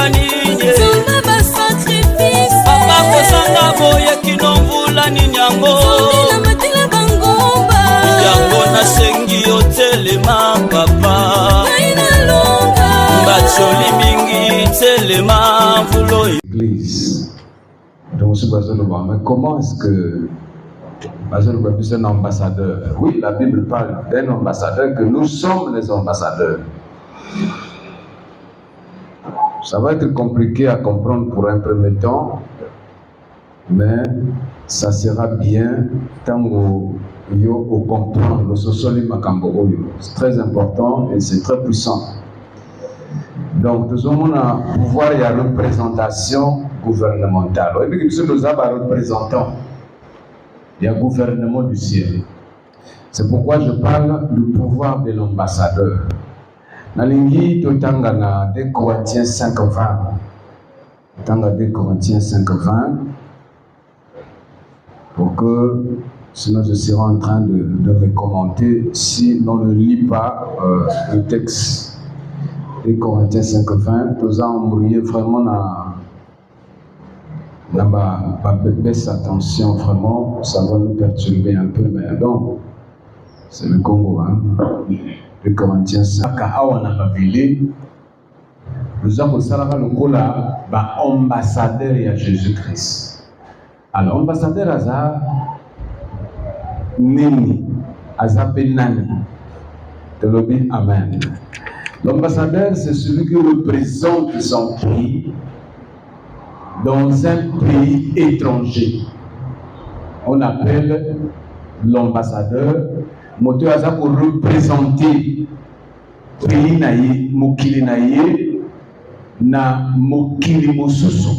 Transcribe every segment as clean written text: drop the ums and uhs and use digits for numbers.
ninye papa kosanga boye kino mvula ninyango yango nasengi otelema papa bacholi mingi telema mvulo Église. Donc mais comment est-ce que est un ambassadeur? Oui, la Bible parle d'un ambassadeur, que nous sommes les ambassadeurs. Ça va être compliqué à comprendre pour un premier temps, mais ça sera bien tant au comprendre. C'est très important et c'est très puissant. Donc, nous avons un pouvoir et une représentation gouvernementale. Nous avons un représentant. Il y a un gouvernement du ciel. C'est pourquoi je parle du pouvoir de l'ambassadeur. Nalingi totanga na 2 Corinthiens 5:20. Tanga 2 Corinthiens 5:20. Pour que, sinon je serai en train de me commenter si l'on ne lit pas le texte. 2 Corinthiens 5:20. Tous ont embrouillé vraiment baisse attention, vraiment, ça va nous perturber un peu, mais bon, c'est le Congo, hein. 2 Corinthiens 5. Nous avons ambassadeur à Jésus-Christ. Alors, ambassadeur Aza Nini, Aza Benani, Telobi Amen. L'ambassadeur, c'est celui qui représente son pays dans un pays étranger. On appelle l'ambassadeur moto aza pour représenter pays naye mokili naye na mokili mosusu.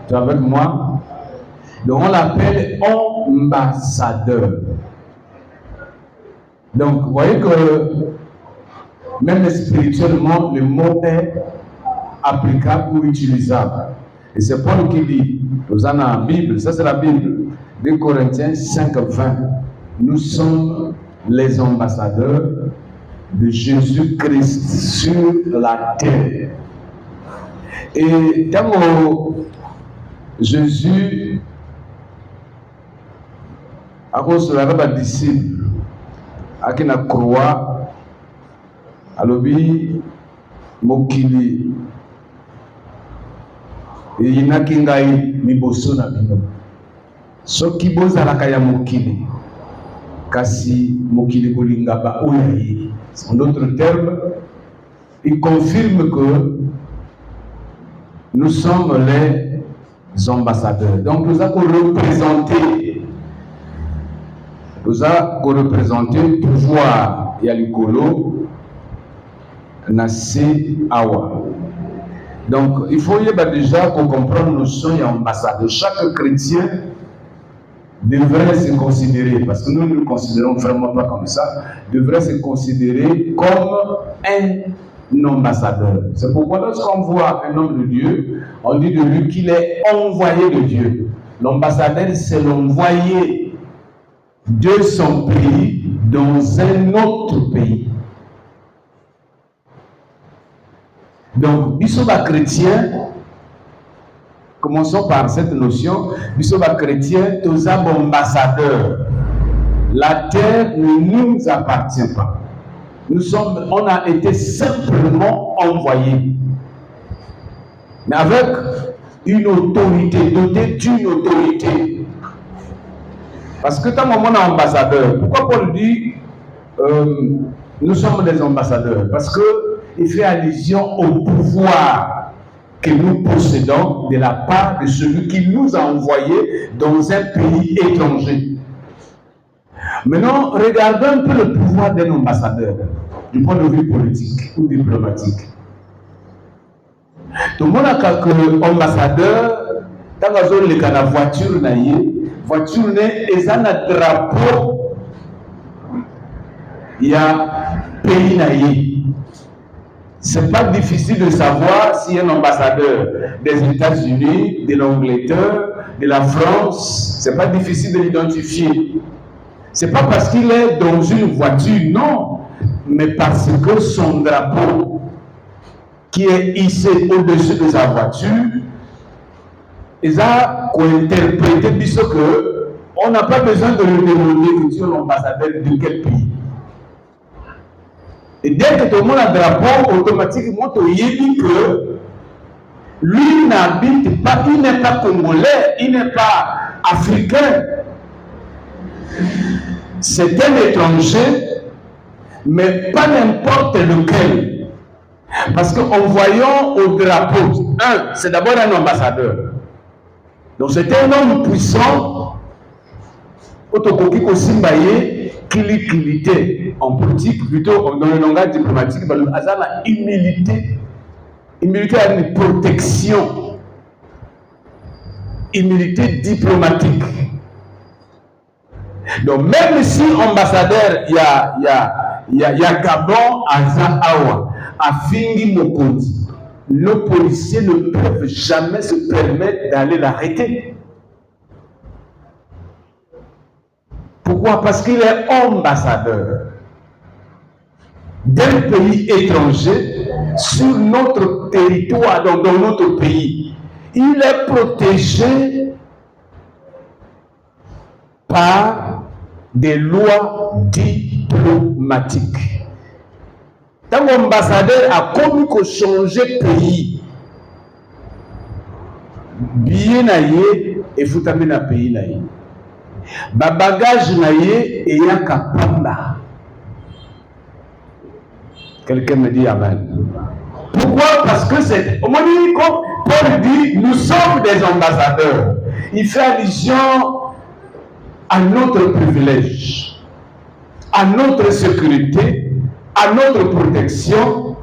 Tu es avec moi? Donc on l'appelle ambassadeur. Donc vous voyez que même spirituellement le mot est applicable ou utilisable. Et c'est Paul qui dit, nous avons la Bible, ça c'est la Bible, 2 Corinthiens 5:20. Nous sommes les ambassadeurs de Jésus-Christ sur la terre. Et quand Jésus a cause de disciple, à qui n'a croix, à l'obéi, mokili, et il n'a qu'ingaï miboso na bino. Soki bozalaka ya mokili, kasi mokili bolinga ba oyayi. En d'autres termes, il confirme que nous sommes les ambassadeurs. Donc nous avons représenté le pouvoir yalikolo nasi awa. Donc il faut déjà qu'on comprenne nous sommes ambassadeurs. Chaque chrétien devrait se considérer, parce que nous ne le considérons vraiment pas comme ça, devrait se considérer comme un ambassadeur. C'est pourquoi lorsqu'on voit un homme de Dieu, on dit de lui qu'il est envoyé de Dieu. L'ambassadeur, c'est l'envoyé de son pays dans un autre pays. Donc, Bissoba chrétien, commençons par cette notion, Bissoba chrétien, tous ambassadeurs. La terre ne nous appartient pas. On a été simplement envoyés. Mais avec une autorité, doté d'une autorité. Parce que tant qu'on est ambassadeur, pourquoi Paul dit nous sommes des ambassadeurs? Parce qu'il fait allusion au pouvoir que nous possédons de la part de celui qui nous a envoyés dans un pays étranger. Maintenant, regardons un peu le pouvoir d'un ambassadeur du point de vue politique ou diplomatique. Tout le monde a que ambassadeur, quand on a la voiture, voiture est un drapeau, il y a pays naïe. C'est pas difficile de savoir si un ambassadeur des États-Unis, de l'Angleterre, de la France, c'est pas difficile de l'identifier. C'est pas parce qu'il est dans une voiture, non, mais parce que son drapeau qui est hissé au-dessus de sa voiture, ils ont interprété que on n'a pas besoin de lui demander que tu es l'ambassadeur de quel pays. Et dès que tout le monde a un drapeau, automatiquement, tu dis que lui n'habite pas, il n'est pas congolais, il n'est pas africain. C'est un étranger, mais pas n'importe lequel. Parce qu'en voyant au drapeau, c'est d'abord un ambassadeur. Donc c'est un homme puissant, autocopique aussi mbaye, qui en politique, plutôt dans le langage diplomatique, il y a la humilité. Humilité a une protection. Humilité diplomatique. Donc même si ambassadeur, il y a Gabon, Azahawa, Afingi Mokondi, nos policiers ne peuvent jamais se permettre d'aller l'arrêter. Pourquoi? Parce qu'il est ambassadeur d'un pays étranger sur notre territoire, dans notre pays. Il est protégé par des lois diplomatiques. Tant l'ambassadeur a commis que changer pays, billet naïe et vous t'amener à pays naïe. Ba bagage naïe et y'a kapanda. Quelqu'un me dit amen. Pourquoi? Parce que c'est. Paul dit, nous sommes des ambassadeurs. Il fait allusion à notre privilège, à notre sécurité, à notre protection,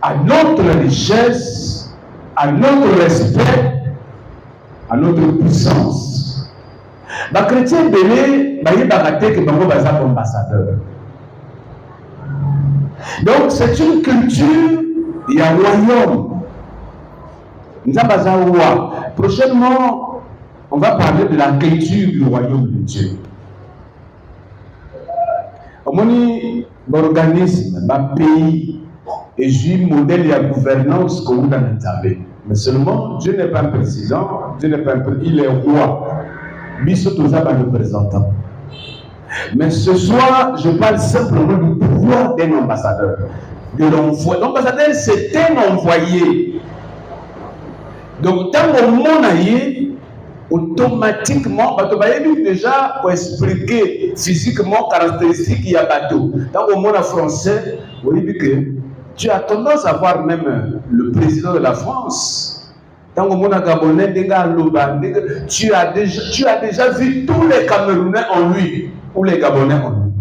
à notre richesse, à notre respect, à notre puissance. Les chrétiens belé, ils bagaté que bango baza ambassadeur. Donc c'est une culture, il y a un royaume. Prochainement, on va parler de la culture du royaume de Dieu. Omoni l'organisme, le pays, et j'ai un modèle de gouvernance comme dans le mais seulement, Dieu n'est pas un président, Dieu n'est pas un président, il est roi. Biso tous a un représentant. Mais ce soir, je parle simplement du pouvoir d'un ambassadeur. De l'envoi. L'ambassadeur, c'est un envoyé. Donc, tant que mon aïe, automatiquement, déjà pour expliquer physiquement caractéristiques il y a bateau. Dans le monde français, on dit que tu as tendance à voir même le président de la France. Dans le monde gabonais, tu as déjà vu tous les Camerounais en lui, ou les Gabonais en lui.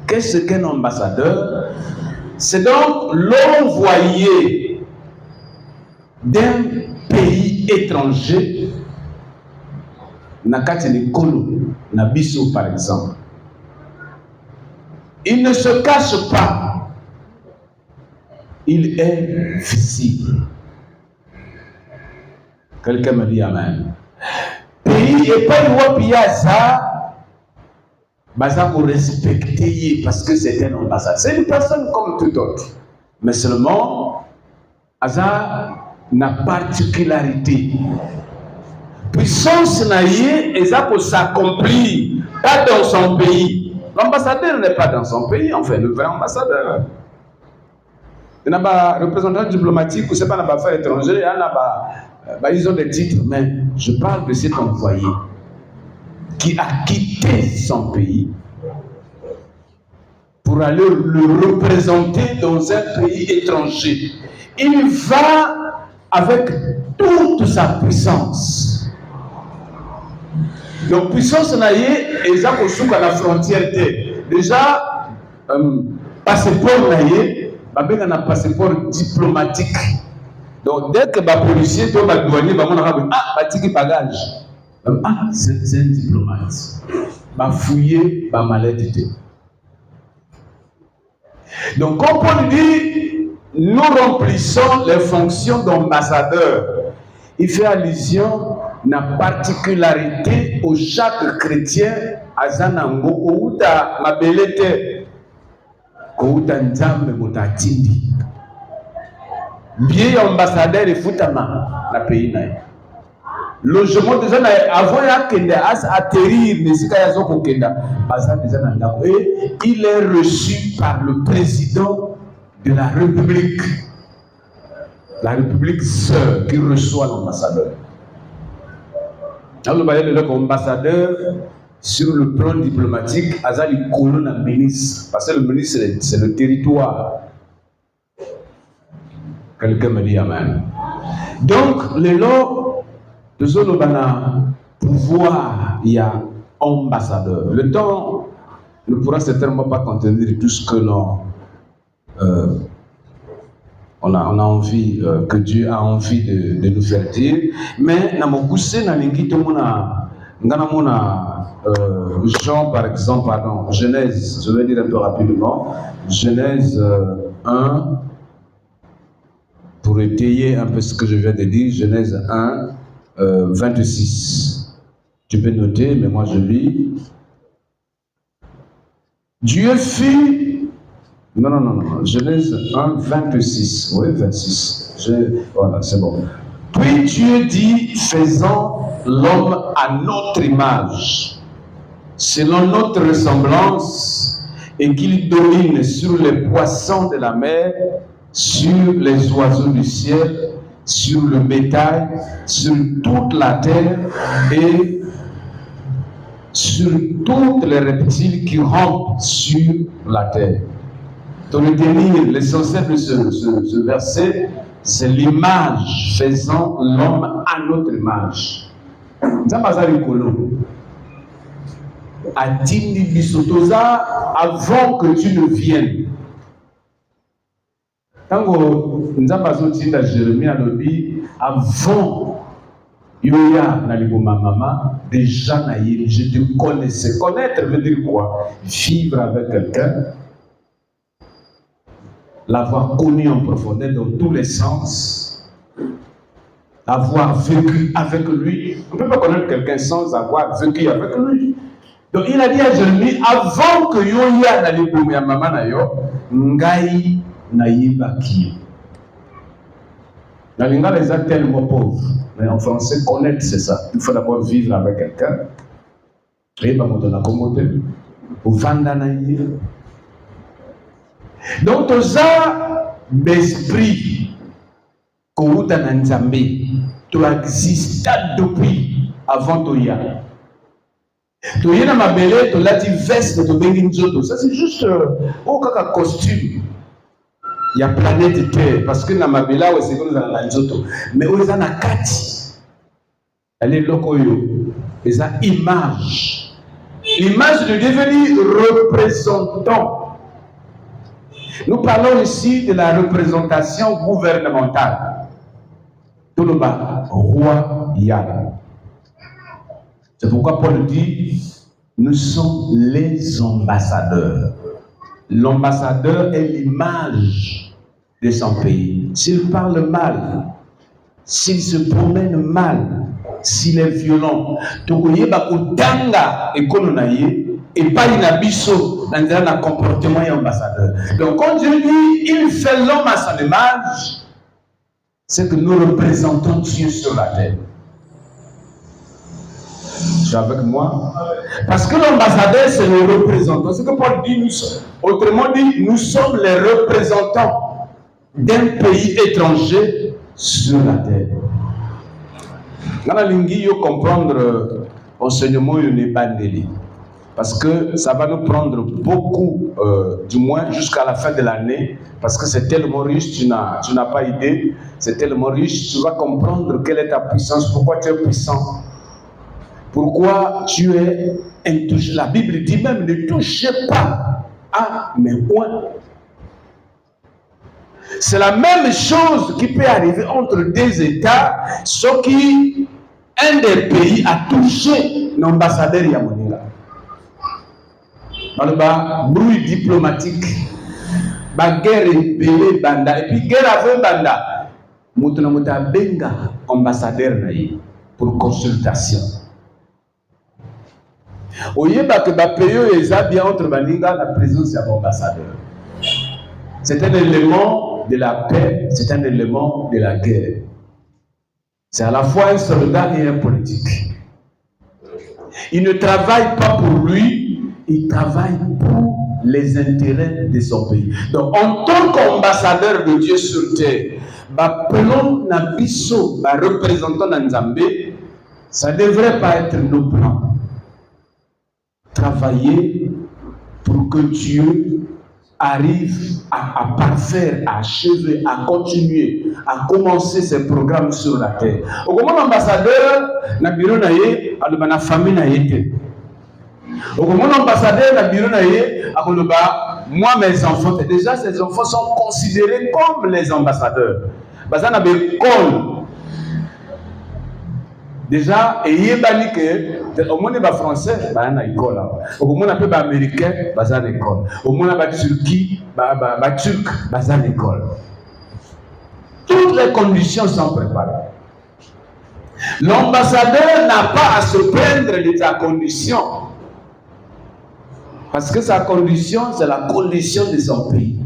Qu'est-ce qu'un ambassadeur? C'est donc l'envoyé d'un pays étranger, Nakati Kolo, Nabiso par exemple. Il ne se cache pas, il est visible. Quelqu'un me dit amen. Pays et pas le roi Piazza, Baza pour respecter parce que c'est un ambassadeur. C'est une personne comme tout autre. Mais seulement, Aza n'a particularité. Puissance naïe, et ça pour s'accomplir, pas dans son pays. L'ambassadeur n'est pas dans son pays, en fait, le vrai ambassadeur. Il n'y a pas de représentant diplomatique, ou c'est pas un affaire étranger, ils ont des titres, mais je parle de cet envoyé qui a quitté son pays pour aller le représenter dans un pays étranger. Il va avec toute sa puissance. Donc, puissance naïe, et ça pour la frontière. Déjà, passeport naïe, il a un passeport diplomatique. Donc, dès que les policiers sont douaniers, ils vont dire ah, bagage. Ah, c'est un diplomate. Va fouiller, va malhonnêteté. Donc, comme on dit, nous remplissons les fonctions d'ambassadeur. Il fait allusion à la particularité au chaque chrétien à Zanango ou à Mabelete. kouta nzambe mutatindi. Bien ambassadeur et foutama na pays na. Logement déjà avant ya kenda as atterrir nesika ya zoko kenda basa déjà na ndako et il est reçu par le président de la République sœur qui reçoit l'ambassadeur. Alors l'ambassadeur sur le plan diplomatique azali colonne à ministre parce que le ministre c'est le territoire. Quelqu'un me dit amen. Donc les lois de Zolobana pouvoir il y a ambassadeur. Le temps ne pourra certainement pas contenir tout ce que on a envie, que Dieu a envie de nous faire dire. Mais Jean par exemple, pardon, Genèse, je vais dire un peu rapidement, Genèse 1, pour étayer un peu ce que je viens de dire, Genèse 1, 26. Tu peux noter, mais moi je lis. Dieu fit... Non. Genèse 1, 26. Oui, 26. Voilà, c'est bon. Puis Dieu dit, faisons l'homme à notre image, selon notre ressemblance, et qu'il domine sur les poissons de la mer, sur les oiseaux du ciel, sur le bétail, sur toute la terre et sur toutes les reptiles qui rampent sur la terre. Pour retenir l'essentiel de ce verset, c'est l'image, faisant l'homme à notre image. Atindi bisotoza avant que tu ne viennes. Tango nzambazo tinda Jérémie alobi avant yoya na liboma mama déjà na yé je te connaissais. Connaître veut dire quoi? Vivre avec quelqu'un, l'avoir connu en profondeur dans tous les sens, avoir vécu avec lui. On ne peut pas connaître quelqu'un sans avoir vécu avec lui. Donc il a dit à Jérémie avant que yoya na liboma mama na yo ngai Naïbaki. La lingala est tellement pauvre. Mais en français, connaître, c'est ça. Il faut d'abord vivre avec quelqu'un. Et pas mon accommodé. Ou vanda naïe. Donc, tout ça, l'esprit, Kouta Nanzambe, tu existes depuis avant Toya. Toya na mabele, tu l'as dit veste de Benginzoto. Ça, c'est juste au kaka costume. Il y a planète Terre, parce que dans ma bella, c'est comme dans la Nzoto. Mais où est la Kati? Elle est locoyo. Et ça, image. L'image de devenir représentant. Nous parlons ici de la représentation gouvernementale. Tout le bas, royal. C'est pourquoi Paul dit, nous sommes les ambassadeurs. L'ambassadeur est l'image de son pays. S'il parle mal, s'il se promène mal, s'il est violent, tokoye bakotanga ekononaye et pas inabiso dans un comportement ambassadeur. Donc quand Dieu dit il fait l'homme à son image, c'est que nous représentons Dieu sur la terre. Tu es avec moi? Parce que l'ambassadeur, c'est le représentant. Ce que Paul dit, autrement dit, nous sommes les représentants d'un pays étranger sur la terre. Dans la langue, il faut comprendre l'enseignement de Bandeli. Parce que ça va nous prendre beaucoup, du moins jusqu'à la fin de l'année, parce que c'est tellement riche, tu n'as pas idée, c'est tellement riche, tu vas comprendre quelle est ta puissance, pourquoi tu es puissant. Pourquoi tu es intouchable? La Bible dit même ne touchez pas à mes poings. C'est la même chose qui peut arriver entre deux États, sauf qu'un des pays a touché l'ambassadeur Yamonila. Dans le bruit diplomatique, guerre belé banda, et puis guerre avant banda, Moutonamuta benga ambassadeur pour consultation. Oyeba que ba payo eza bien entre baninga la présence de l'ambassadeur. C'est un élément de la paix, c'est un élément de la guerre. C'est à la fois un soldat et un politique. Il ne travaille pas pour lui, il travaille pour les intérêts de son pays. Donc, en tant qu'ambassadeur de Dieu sur terre, plan Nabiso, représentant Nzambé, ça ne devrait pas être nos plans. Travailler pour que Dieu arrive à parfaire, à achever, à continuer, à commencer ses programmes sur la terre. Au moment ambassadeur, na bureau naye, à la famille naye. Au moment ambassadeur, na bureau naye, à moi mes enfants, déjà ces enfants sont considérés comme les ambassadeurs. Parce qu'on a des écoles. Déjà, et yebani que au moins les français ba na école au moins les américains ba za école au moins les turcs ba turc ba za école. Toutes les conditions sont préparées. L'ambassadeur n'a pas à se plaindre de sa condition parce que sa condition c'est la condition de son pays.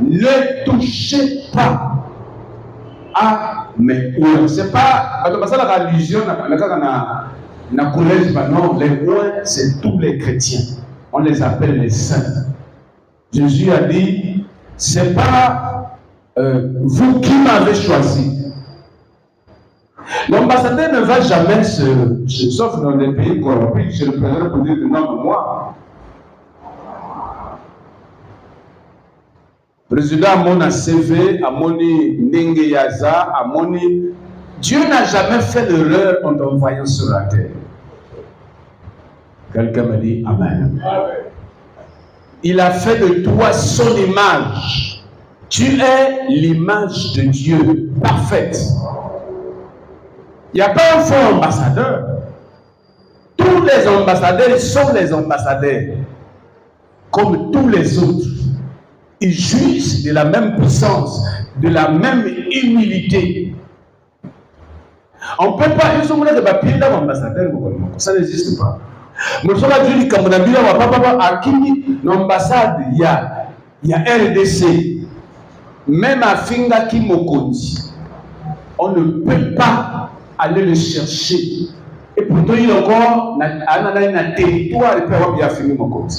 Ne touchez pas à mes ouins. C'est pas la religion, na collège, non, les ouins, c'est tous les chrétiens. On les appelle les saints. Jésus a dit, c'est pas vous qui m'avez choisi. L'ambassadeur ne va jamais sauf dans les pays corrompus, je le préfère pour dire non, moi. Président Amona CV, Amoni Nengeyaza, Amoni. Dieu n'a jamais fait l'erreur en t'envoyant sur la terre. Quelqu'un me dit Amen. Il a fait de toi son image. Tu es l'image de Dieu parfaite. Il n'y a pas un faux ambassadeur. Tous les ambassadeurs sont les ambassadeurs, comme tous les autres. Ils jouissent de la même puissance, de la même humilité. On ne peut pas, ils sont de papier dans l'ambassadeur, ça n'existe pas. Mais sur la Dieu, comme on a dit, à qui l'ambassade, il y a RDC, même à Finga Kimokondi, on ne peut pas aller le chercher. Et pourtant, il y a encore un territoire et puis on va finir mon compte.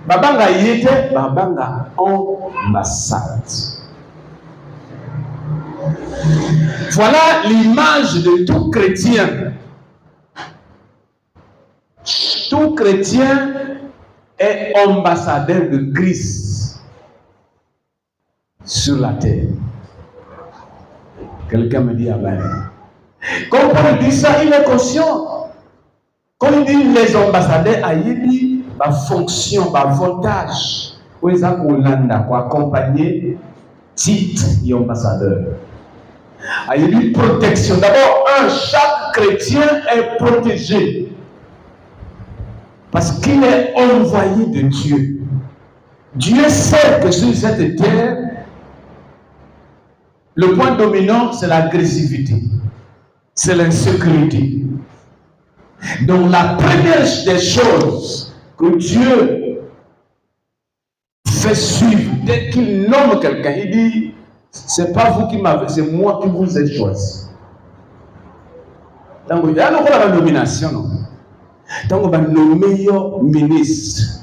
Babanga yete, babanga ambassade. Voilà l'image de tout chrétien. Tout chrétien est ambassadeur de Christ sur la terre. Quelqu'un me dit Amen. Quand Paul dit ça, il est conscient. Quand il dit les ambassadeurs, il dit ma fonction, ma voltage, pour accompagner titre et ambassadeur. Il y a une protection. D'abord, chaque chrétien est protégé parce qu'il est envoyé de Dieu. Dieu sait que sur cette terre, le point dominant, c'est l'agressivité, c'est l'insécurité. Donc la première des choses que Dieu fait suivre, dès qu'il nomme quelqu'un, il dit, c'est pas vous qui m'avez, c'est moi qui vous ai choisi. Donc il y a la nomination, non? Donc on va nommer un ministre.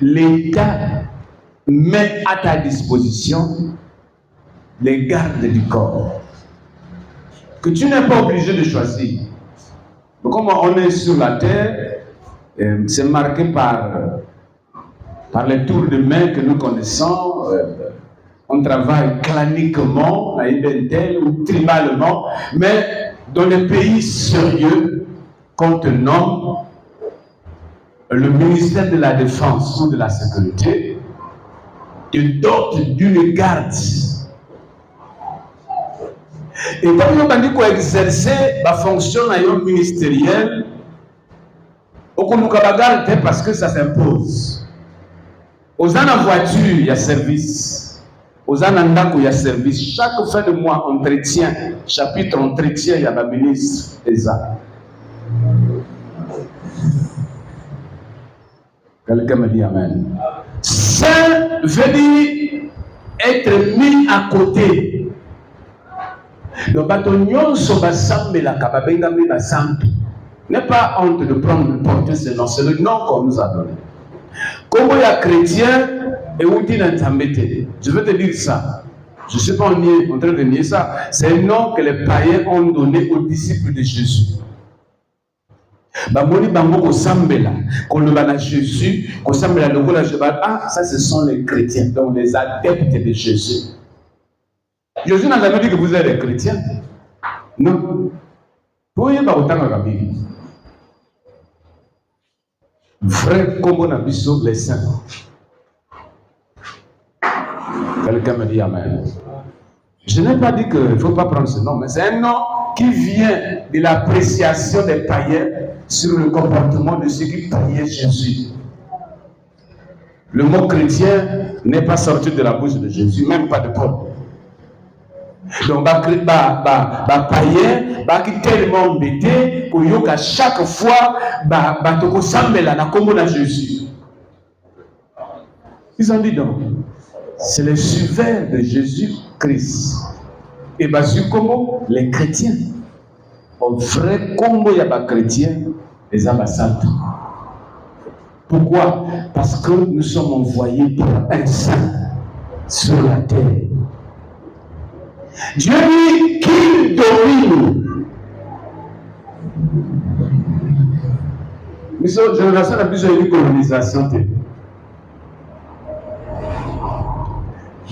L'État met à ta disposition les gardes du corps que tu n'es pas obligé de choisir. Donc, comme on est sur la terre, c'est marqué par les tours de main que nous connaissons. On travaille claniquement, à Ibentel ou tribalement, mais dans les pays sérieux, quand on nomme le ministère de la Défense ou de la Sécurité, te dote d'une garde. Et comme nous avons dit qu'on exerçait la fonction ministérielle, on nous garde parce que ça s'impose. Aux en voiture, il y a service. aux anandako il y a service. Chaque fin de mois, entretien, chapitre entretien, il y a la ministre Eza. Quelqu'un me dit Amen. Saint veut dire être mis à côté. Le bâton nyonso basambela kababenga mi basampi. N'est pas honte de porter ce nom, c'est le nom qu'on nous a donné. Comme il y a chrétien et où dit je vais te dire ça. Je ne suis pas en train de nier ça. C'est un nom que les païens ont donné aux disciples de Jésus. Bamoni bango ko sambela ko le bana Jésus ko sambela le kola jeba ah ça ce sont les chrétiens donc les adeptes de Jésus. Jésus n'a jamais dit que vous êtes des chrétiens. Non. Pour y avoir autant de Bible. Vrai comme on a vu sur les saints. Quelqu'un me dit Amen. Je n'ai pas dit qu'il ne faut pas prendre ce nom, mais c'est un nom qui vient de l'appréciation des païens sur le comportement de ceux qui paillaient Jésus. Le mot chrétien n'est pas sorti de la bouche de Jésus, même pas de Paul. Donc, païen, qui tellement embêté, qu'à chaque fois, Jésus. Ils ont dit donc, c'est le suiveur de Jésus-Christ. Et comment les chrétiens. Au vrai combo, il y a des chrétiens, les ambassades. Pourquoi? Parce que nous sommes envoyés par un saint sur la terre. Dieu dit qu'il domine. Nous sommes génération de besoin de colonisation.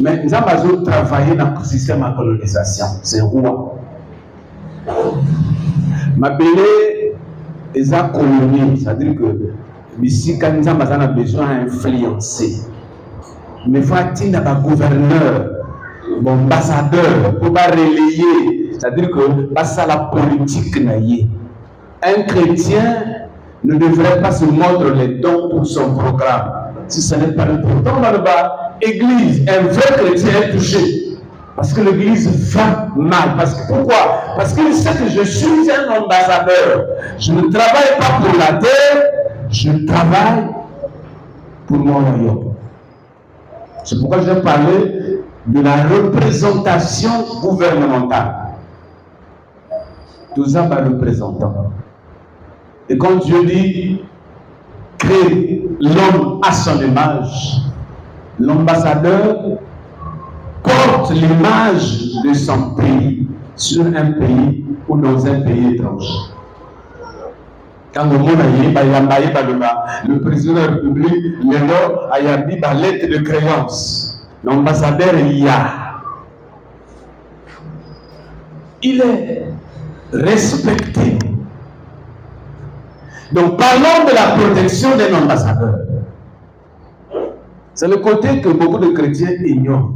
Mais nous avons travaillé dans le système de colonisation. C'est roi. Ma belle est à colonie. C'est-à-dire que ici, quand nous avons besoin d'influencer, mais il faut atteindre un gouverneur, un ambassadeur, pour pas relayer. C'est-à-dire que c'est la politique. Un chrétien ne devrait pas se mordre les dents pour son programme. Si ce n'est pas important dans le bas, Église, un vrai chrétien est touché. Parce que l'Église va mal. Pourquoi? Parce qu'il sait que je suis un ambassadeur. Je ne travaille pas pour la terre, je travaille pour mon royaume. C'est pourquoi je vais parler de la représentation gouvernementale. Tout ça par représentant. Et quand Dieu dit créer l'homme à son image, l'ambassadeur porte l'image de son pays sur un pays ou dans un pays étranger. Quand le monde le président de la République, a dit la lettre de créance. L'ambassadeur il est respecté. Donc parlons de la protection d'un ambassadeur. C'est le côté que beaucoup de chrétiens ignorent.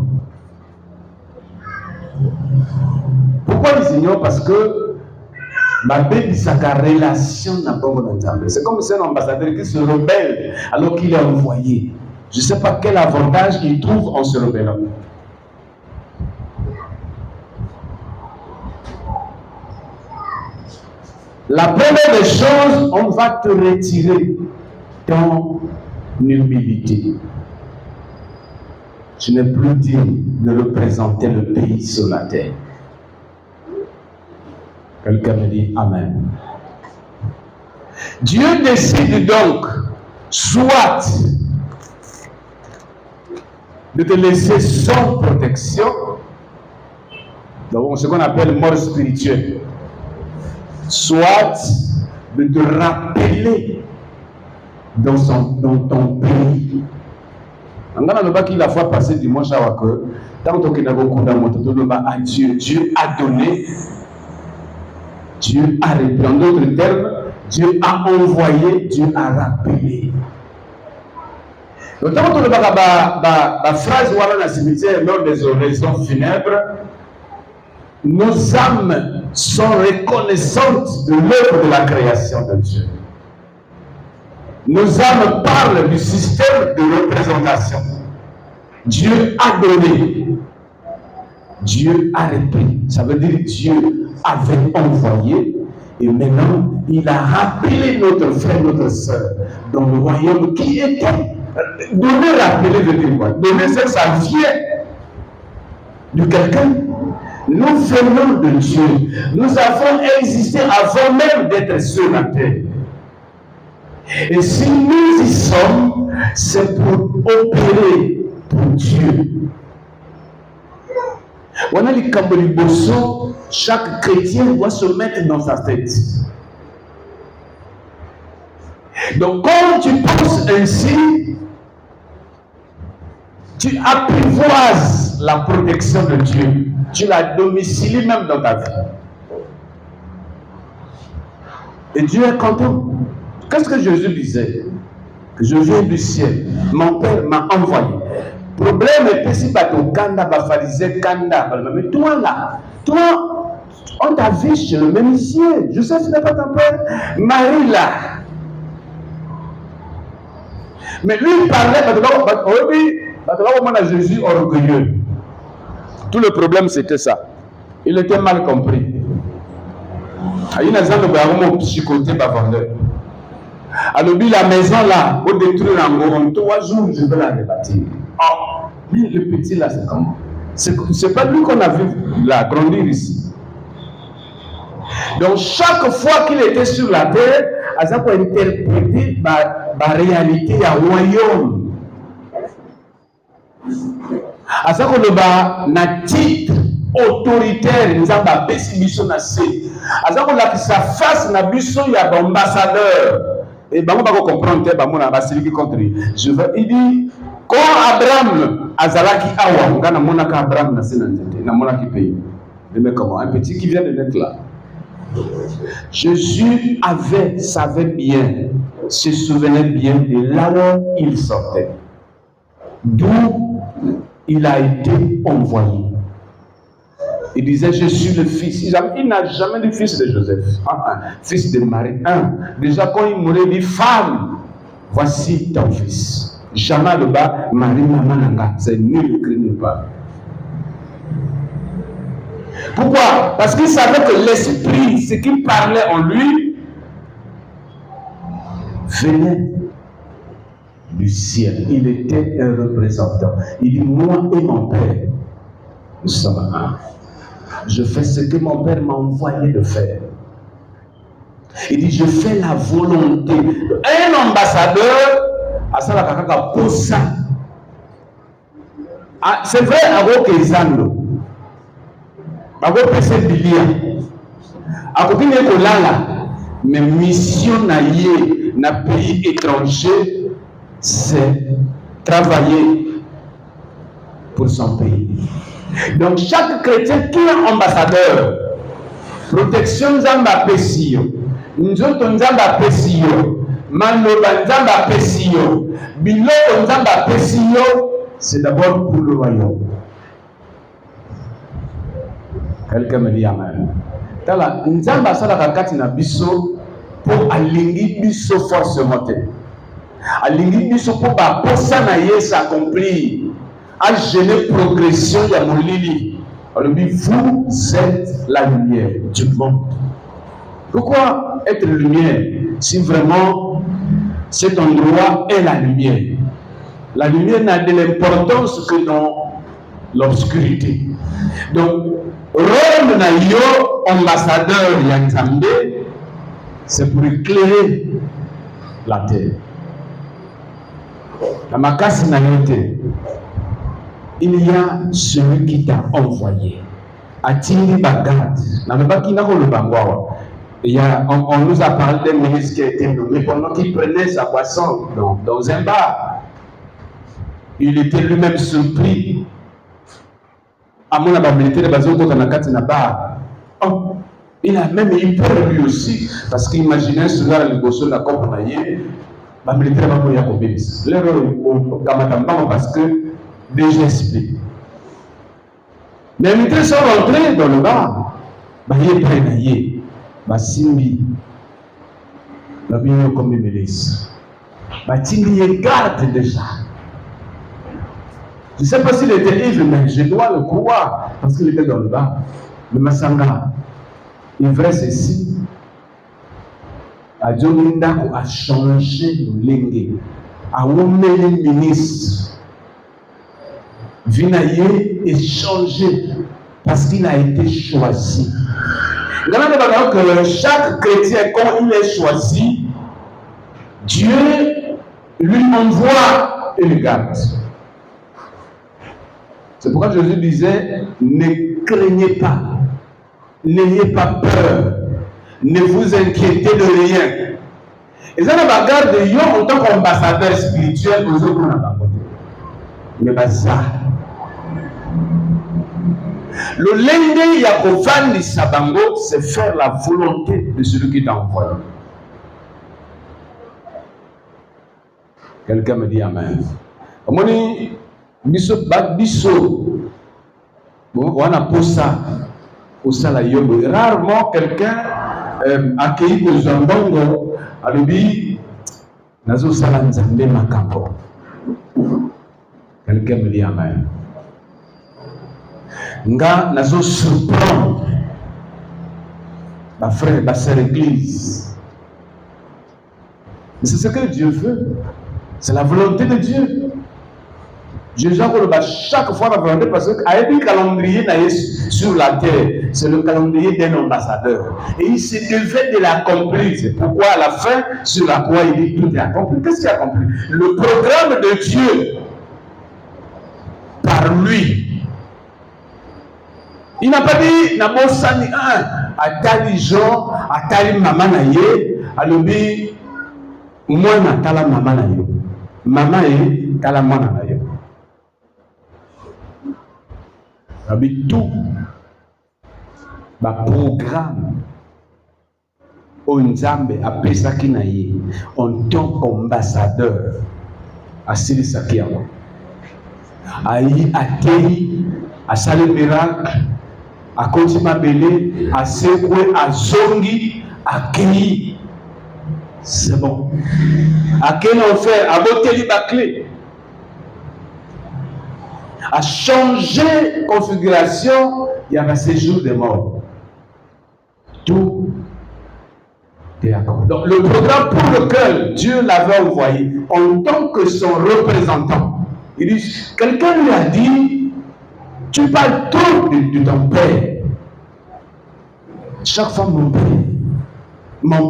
Pourquoi ils ignorent? Parce que ma belle sa relation n'a pas d'entendre. C'est comme si un ambassadeur qui se rebelle alors qu'il est envoyé. Je ne sais pas quel avantage il trouve en se rebellant. La première des choses, on va te retirer ton humilité. Tu n'es plus digne de représenter le pays sur la terre. Quelqu'un me dit Amen. Dieu décide donc, soit de te laisser sans protection, donc ce qu'on appelle mort spirituelle, soit de te rappeler dans ton pays. La fois passée, dimanche à Wake, tant que Dieu a donné, Dieu a répondu. En d'autres termes, Dieu a envoyé, Dieu a rappelé. Donc, quand on a la phrase dans le cimetière lors des oraisons funèbres, nos âmes sont reconnaissantes de l'œuvre de la création de Dieu. Nos âmes parlent du système de représentation. Dieu a donné. Dieu a repris. Ça veut dire Dieu avait envoyé et maintenant il a rappelé notre frère, notre soeur dans le royaume qui était. Donner, rappeler veut dire quoi? Donner, c'est que ça vient de quelqu'un. Nous venons de Dieu. Nous avons existé avant même d'être sur la terre. Et si nous y sommes, c'est pour opérer pour Dieu. On a les Kamboliboso, chaque chrétien doit se mettre dans sa tête. Donc quand tu penses ainsi, tu apprivoises la protection de Dieu. Tu la domicilies même dans ta vie. Et Dieu est content. Qu'est-ce que Jésus disait? Que je viens du ciel. Mon Père m'a envoyé. Problème est si bateau kanda, bafarisé kanda. Mais toi là, toi, on t'a vu chez le même ciel. Je sais ce n'est pas ton père. Marie là. Mais lui il parlait, Jésus orgueilleux. Tout le problème c'était ça. Il était mal compris. Il y a un psychoté vendeur. Alors, la maison là, pour détruire en 3 jours, je vais la rebâtir. Oh, mais le petit là, c'est comment? C'est pas lui qu'on a vu là, grandir ici. Donc, chaque fois qu'il était sur la terre, il a interprété la réalité à royaume. À ça qu'on a titre autoritaire, nous avons baissé mission na C. À ça qu'on a fait sa face na mission, il y a ambassadeur. Et ben on va comprendre que mon ambassadeur contre lui. Je veux, il dit quand Abraham azalaki awa, on a mon Abraham na sénantete, na mon pays. Mais comment un petit qui vient de naître là. Jésus savait bien, se souvenait bien de là où il sortait, d'où il a été envoyé. Il disait, je suis le fils. Il n'a jamais dit fils de Joseph. Fils de Marie. Déjà, quand il mourait, il dit, femme, voici ton fils. Jamais le bas, Marie, maman, nanga. C'est nul, ne craignez pas. Pourquoi? Parce qu'il savait que l'esprit, ce qui parlait en lui, venait du ciel. Il était un représentant. Il dit, moi et mon Père, nous sommes un. Je fais ce que mon Père m'a envoyé de faire. Il dit, je fais la volonté. Un ambassadeur, à ça, la posa. C'est vrai, à Okezando. À Okezebilia. À Okezebilia. Mais mission naïe, na pays étranger, c'est travailler pour son pays. Donc chaque chrétien qui est ambassadeur, protection Nzamba Pesio, Nzoto Nzamba Pesio, Manoba Nzamba Pesio, Biloko Nzamba Pesio, c'est d'abord pour le royaume. Quelqu'un me dit amen. Tala Nzamba Salaka Katina Biso pour alingi Biso force montée. Alingi Biso pour ba posa na yes accomplir. À gêner progression de mon lili. Vous êtes la lumière du monde. Pourquoi être lumière si vraiment cet endroit est la lumière? La lumière n'a de l'importance que dans l'obscurité. Donc, rôle na yo ambassadeur Yanzambe, c'est pour éclairer la terre. La makasi na yote. Il y a celui qui t'a envoyé. Atili Bagad. On nous a parlé d'un ministre qui a été nommé pendant qu'il prenait sa boisson dans un bar. Il était lui-même surpris. À mon habilité de Bazo dans bar. Il a même eu peur lui aussi. Parce qu'il imaginait cela le bosso de la compagnie. Parce que déjà expliqué. Mais les deux sont rentrés dans le bar. Baye prenaye, basimbi, babino comme Mélis. Batimbi garde déjà. Je ne sais pas s'il était ivre, mais je dois le croire, parce qu'il était dans le bas. Le Masanga, ivresse ici, Adjonindako a changé le lingue, a ouvert le ministre. Vinaye est changé parce qu'il a été choisi. Que chaque chrétien, quand il est choisi, Dieu lui envoie une garde. C'est pourquoi Jésus disait, ne craignez pas, n'ayez pas peur, ne vous inquiétez de rien. Et ça, la garde de Yo en tant qu'ambassadeur spirituel, nous autres, on a pas côté. Mais pas ça. Le lende Yakovandi Sabango, c'est faire la volonté de celui qui t'a envoyé. Quelqu'un me dit Amen. Moni biso babiso. Bon, on a pour ça au salayobo. Rarement quelqu'un accueilli pour Zambongo a dit nazo salanzambe makambo. Quelqu'un me dit Amen. Nga nazo surprendre ma frère, ma sœur église. Mais c'est ce que Dieu veut. C'est la volonté de Dieu. Jésus chaque fois la volonté parce qu'avec le calendrier sur la terre, c'est le calendrier d'un ambassadeur. Et il se devait de l'accomplir. C'est pourquoi à la fin, sur la croix, il dit tout est accompli. Qu'est-ce qu'il a accompli? Le programme de Dieu par lui. Il n'a pas dit Nabosani Atali Jean, Atali Maman Naye, Alobi, moi Natala Maman Naye. Maman est Tala Maman Naye. Alobi tout, le programme, Onzambe a Pesaki Naye, en tant qu'ambassadeur, à Sili Sakiawa. Aïe, Atei, à Salé Miracle, à Kotima Belé, à Sekwe, à Zongi, à Kei. C'est bon. À quel enfer? À Boteli Baclé. À changer configuration, il y a un séjour des morts. Tout est accord. Donc le programme pour lequel Dieu l'avait envoyé en tant que son représentant, il dit, quelqu'un lui a dit, tu parles trop de ton père. Chaque fois, mon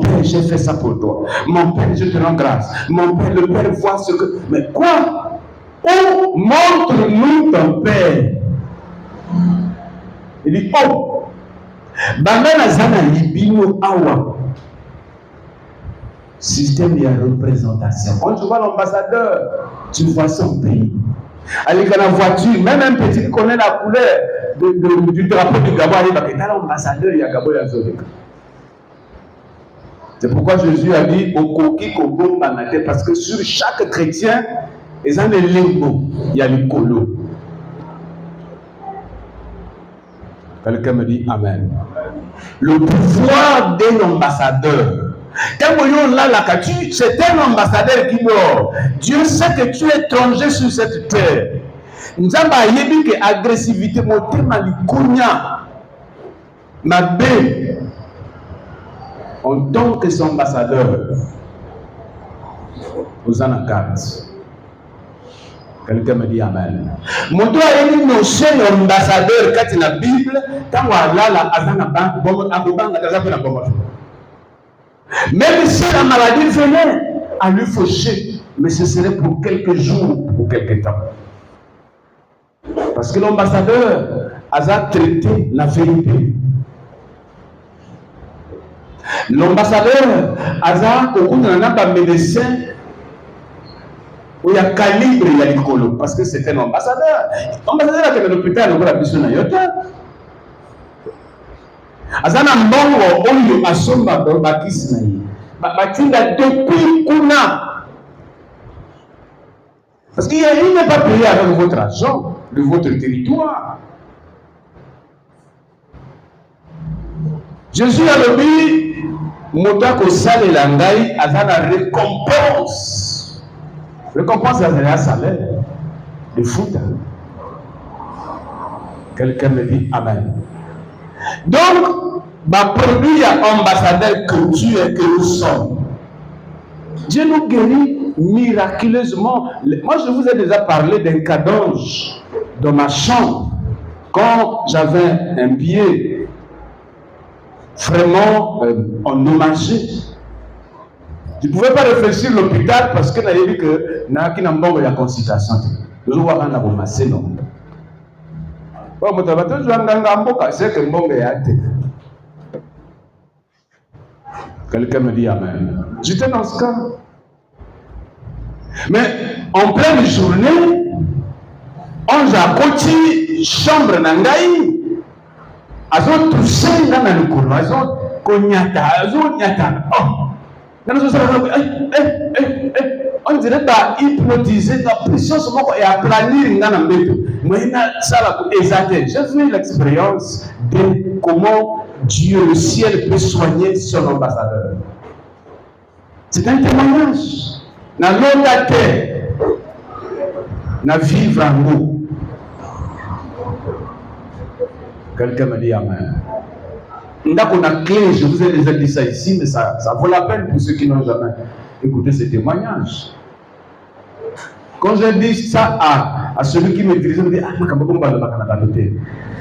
père, j'ai fait ça pour toi. Mon père, je te rends grâce. Mon père, le père voit ce que... Mais quoi? Oh, montre-nous ton père. Il dit, oh, Bangana Zana Libino Awa. Système de représentation. Quand tu vois l'ambassadeur, tu vois son pays. Avec la voiture, même un petit qui connaît la couleur du drapeau du Gabon, il va être l'ambassadeur, il y a Gabon et Azorika. C'est pourquoi Jésus a dit au coquille Kobo Manate, parce que sur chaque chrétien, ils ont des limbo, il y a le colo. Quelqu'un me dit Amen. Le pouvoir d'un ambassadeur. C'est un ambassadeur qui mort. Dieu sait que tu es étranger sur cette terre. Nous avons dit que l'agressivité, ma bé, en tant que son ambassadeur, aux anacards. Quelqu'un me dit Amen. Mon toit est une notion d'ambassadeur quand il y a la Bible, quand on a la banque, même si la maladie venait à lui faucher, mais ce serait pour quelques jours, pour quelques temps. Parce que l'ambassadeur a traité la vérité. L'ambassadeur a un médecin où il y a calibre, il y a l'écolo, parce que c'est un ambassadeur. L'ambassadeur a été à l'hôpital, il a besoin d'un yota. Azana mbongo oyo asomba bakisi na ye batinda depuis kuna parce qu'il n'est pas payé avec votre argent de votre territoire. Jésus a dit motako sale la ngai azana récompense c'est un salaire de foot Quelqu'un me dit Amen. Donc, produit ambassadeur culture que nous sommes. Dieu nous guérit miraculeusement. Moi, je vous ai déjà parlé d'un cadence dans ma chambre. Quand j'avais un pied vraiment endommagé, je ne pouvais pas réfléchir à l'hôpital parce que j'avais dit que je n'avais pas de consultation. Je ne vois pas de masser non. Quelqu'un me dit Amen. J'étais dans ce cas. Mais en pleine journée, on a côté chambre nangai. Azo touché dans le courant. Azo konyata. Oh. On dirait pas hypnotiser la pression et à planir dans le métro. Moi, j'ai vu l'expérience de comment Dieu, le ciel, peut soigner son ambassadeur. C'est un témoignage. Dans l'autre terre, dans vivre en nous. Quelqu'un me dit Amen. On a clé, je vous ai déjà dit ça ici, mais ça vaut la peine pour ceux qui n'ont jamais écouté ce témoignage. Quand je dis ça à celui qui me dirige, je me dis,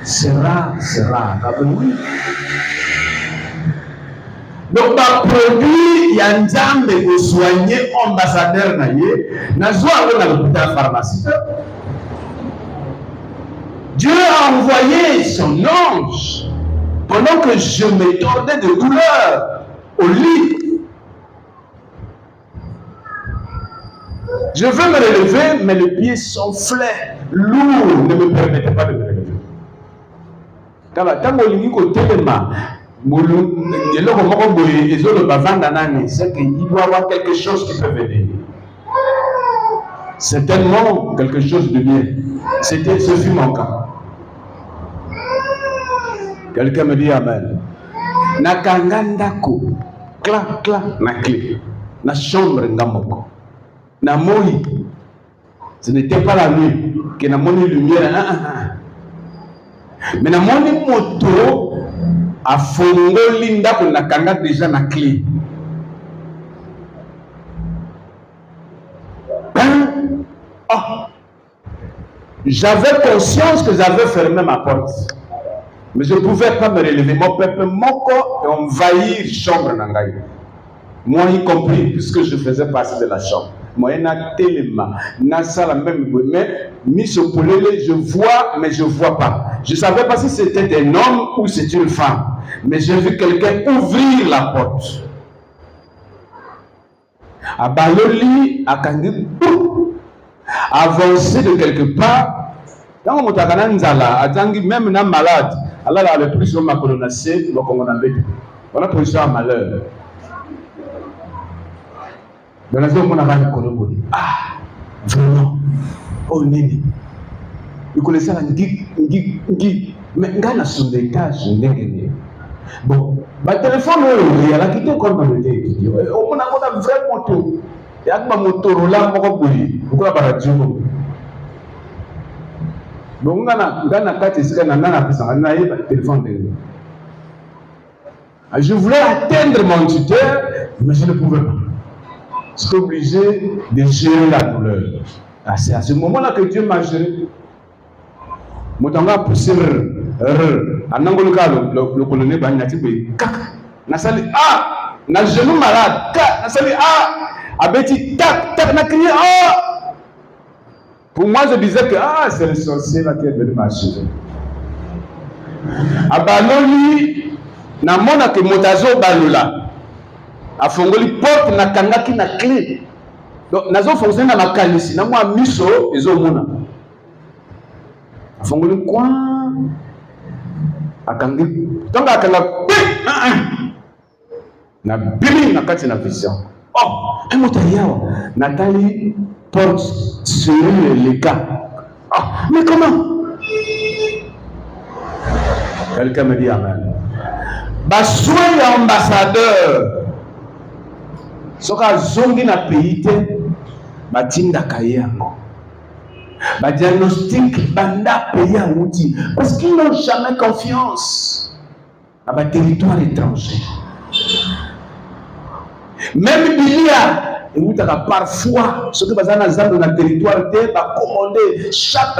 c'est rare. Oui. Donc, produit, il y a un jambe pour soigner ambassadeur, n'a pas à l'hôpital pharmacie. Dieu a envoyé son ange pendant que je me tordais de douleur au lit. Je veux me relever, mais le pied s'enflait, lourd, ne me permettait pas de me relever. Tant c'est qu'il doit y avoir quelque chose qui peut venir. Certainement quelque chose de bien. Ce fut mon cas. Quelqu'un me dit Amen. Nakangandako, clac, na clé, na chambre ngamoko. Na moi, ce n'était pas la nuit que na moni lumière. Mais na moni moto a fongoli ndako nakanga déjà na clé. J'avais conscience que j'avais fermé ma porte. Mais je ne pouvais pas me relever. Mon peuple, mon corps, et envahir la chambre nangaï. Moi y compris, puisque je faisais partie de la chambre. Moi, il y a tellement, la même, mais mis au poulet, je vois, mais je ne vois pas. Je ne savais pas si c'était un homme ou c'est une femme. Mais j'ai vu quelqu'un ouvrir la porte. À Baloli, à Kangi, avancer de quelque part. Quand on est même un malade, alors le plus on m'a colonisé, donc on a vécu. On a position à malheur. Dans la zone, on a un coloboni. Ah, vraiment. Oh, nini. Vous connaissez la ngi. Mais on a son étage, bon, ma téléphone, il y a la quitté comme on était étudiant. On a un vrai moto. Il y a un moto là, on va bouillir. Pourquoi pas la djumbo? Donc, on a quatre téléphone. Je voulais atteindre mon tuteur, mais je ne pouvais pas. J'étais obligé de gérer la douleur. C'est à ce moment-là que Dieu m'a géré. Mon temps a poussé en angoloka le colonel Bagnati kak na sali na genou malade kak na sali abeti tak na crié pour moi je disais que c'est le sorcier là qui est venu m'acheter. Abaloli na mona que motazo balola afongoli porte na kangaki na clé donc nazo fonctionner na makalisi na moi miso ezo mona afongoli kwa akangi tonga akanga na bili na kati na vision yawa Nathalie porte sur les gars. Mais comment? Quelqu'un me dit Amen. Soyez ambassadeur. Soka zongi na pays te batinda kayango. Bah, diagnostic, banda payé à outil. Parce qu'ils n'ont jamais confiance à un territoire étranger. Même Bilia, et vous avez parfois, ce que vous avez dans le territoire, vous commandé chaque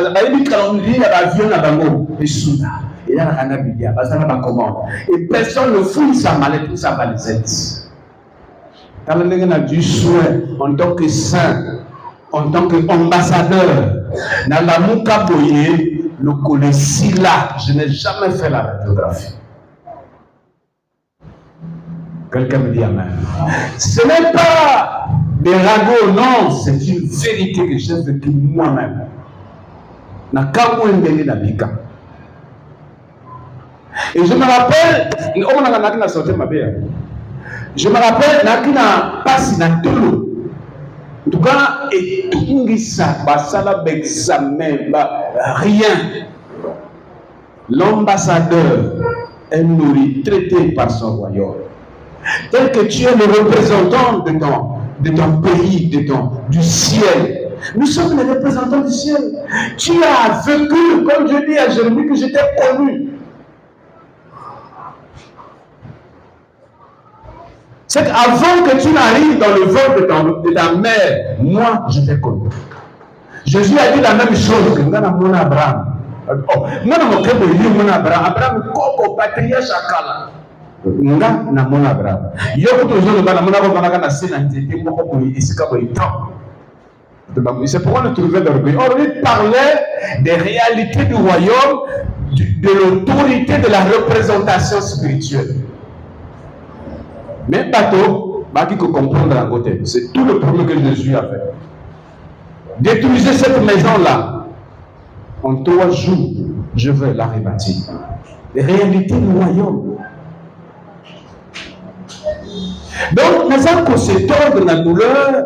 calendrier à l'avion à Bango, et soudain, il y a un Bilia, vous avez une commande. Et personne ne fouille sa mallette ou sa valise. Quand on a du souhait en tant que saint, en tant qu'ambassadeur, dans la Moukaboye, le connaissi là, je n'ai jamais fait la radiographie. Quelqu'un me dit amen. Ce n'est pas des ragots, non, c'est une vérité que j'ai vécue moi-même. Et je me rappelle, je me rappelle, nakina passe na tolo. En tout cas, et tout ça, basala examen, rien. L'ambassadeur est nourri, traité par son royaume. Tel que tu es le représentant de ton pays, du ciel. Nous sommes les représentants du ciel. Tu as vécu, comme je dis à Jérémie, que j'étais connu. C'est qu'avant que tu n'arrives dans le ventre de ta mère, moi, je t'ai connu. Jésus a dit la même chose que mon Abraham. Abraham, koko patriarche akala. Nga na mon Abraham. C'est pourquoi on trouvait l'orgueil. Or, il parlait des réalités du royaume, de l'autorité de la représentation spirituelle. Mais bateau, qui peut comprendre à côté. C'est tout le problème que Jésus a fait. Détruisez cette maison-là. En 3 jours, je vais la rebâtir. Les réalités du royaume. Donc, nous avons qu'on dans la douleur.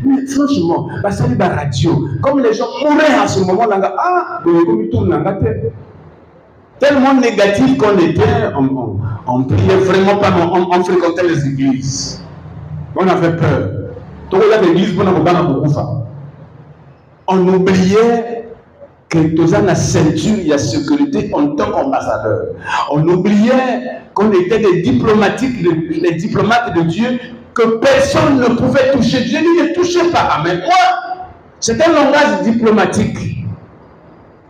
Mais franchement, ça est la radio. Comme les gens mouraient à ce moment-là, tellement négatif qu'on était, on priait vraiment pas, on fréquentait les églises. On avait peur. On oubliait que dans la ceinture, il y a sécurité en tant qu'ambassadeur. On oubliait qu'on était des diplomates de Dieu, que personne ne pouvait toucher. Dieu ne touchait pas. Amen. Moi, c'est un langage diplomatique.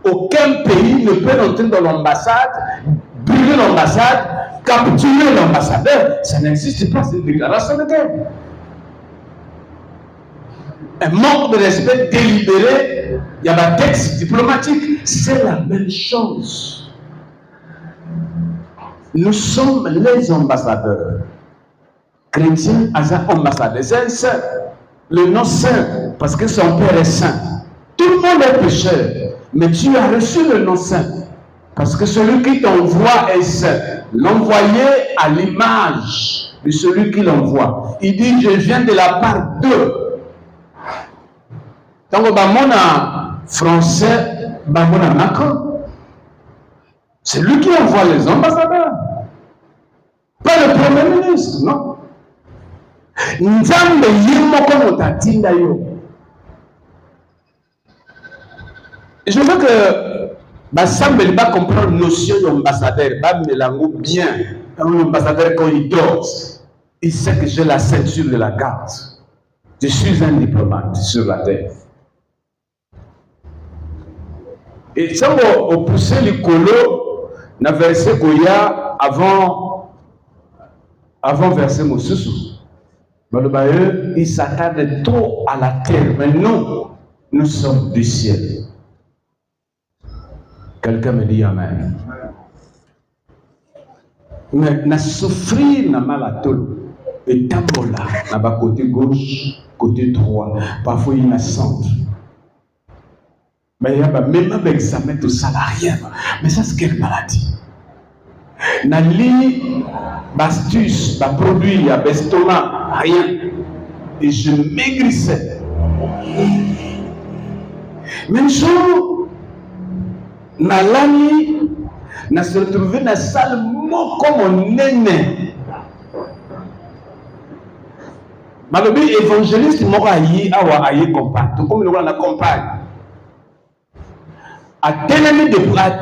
Aucun pays ne peut entrer dans l'ambassade, brûler l'ambassade, capturer l'ambassadeur. Ça n'existe pas, c'est une déclaration de guerre. Un manque de respect délibéré, il y a un texte diplomatique. C'est la même chose. Nous sommes les ambassadeurs. Chrétiens, ambassadeurs. C'est saint. Le nom saint, parce que son Père est saint. Tout le monde est pécheur. Mais tu as reçu le nom saint. Parce que celui qui t'envoie est saint. L'envoyé à l'image de celui qui l'envoie. Il dit, je viens de la part d'eux. Donc, mon français, mon Macron. C'est lui qui envoie les ambassadeurs. Pas le Premier ministre, non. Nzambe yimoko motatinda yo. Je veux que Sambel va comprendre la notion d'ambassadeur, va me l'ango bien. Un ambassadeur, quand il dort, il sait que j'ai la ceinture de la garde. Je suis un diplomate sur la terre. Et ça, on poussait les colos, dans le verset Goya avant verset Mosusu. Ils s'attardent trop à la terre, mais nous sommes du ciel. Quelqu'un me dit amen. Mais na souffrir na mal à tout. Et tambola, na bas côté gauche, côté droit, parfois innocente. Mais il y a même un examen de salarié. Mais ça c'est quelle maladie? Na li bastus, ba produit, ya bestoma, rien. Et je maigrissais. Même chose. Nalani na se retrouver dans la salle comme on est. Malobi évangéliste moko ayi awa ayi compagne. Comme nous on accompagne. A télémi de pour a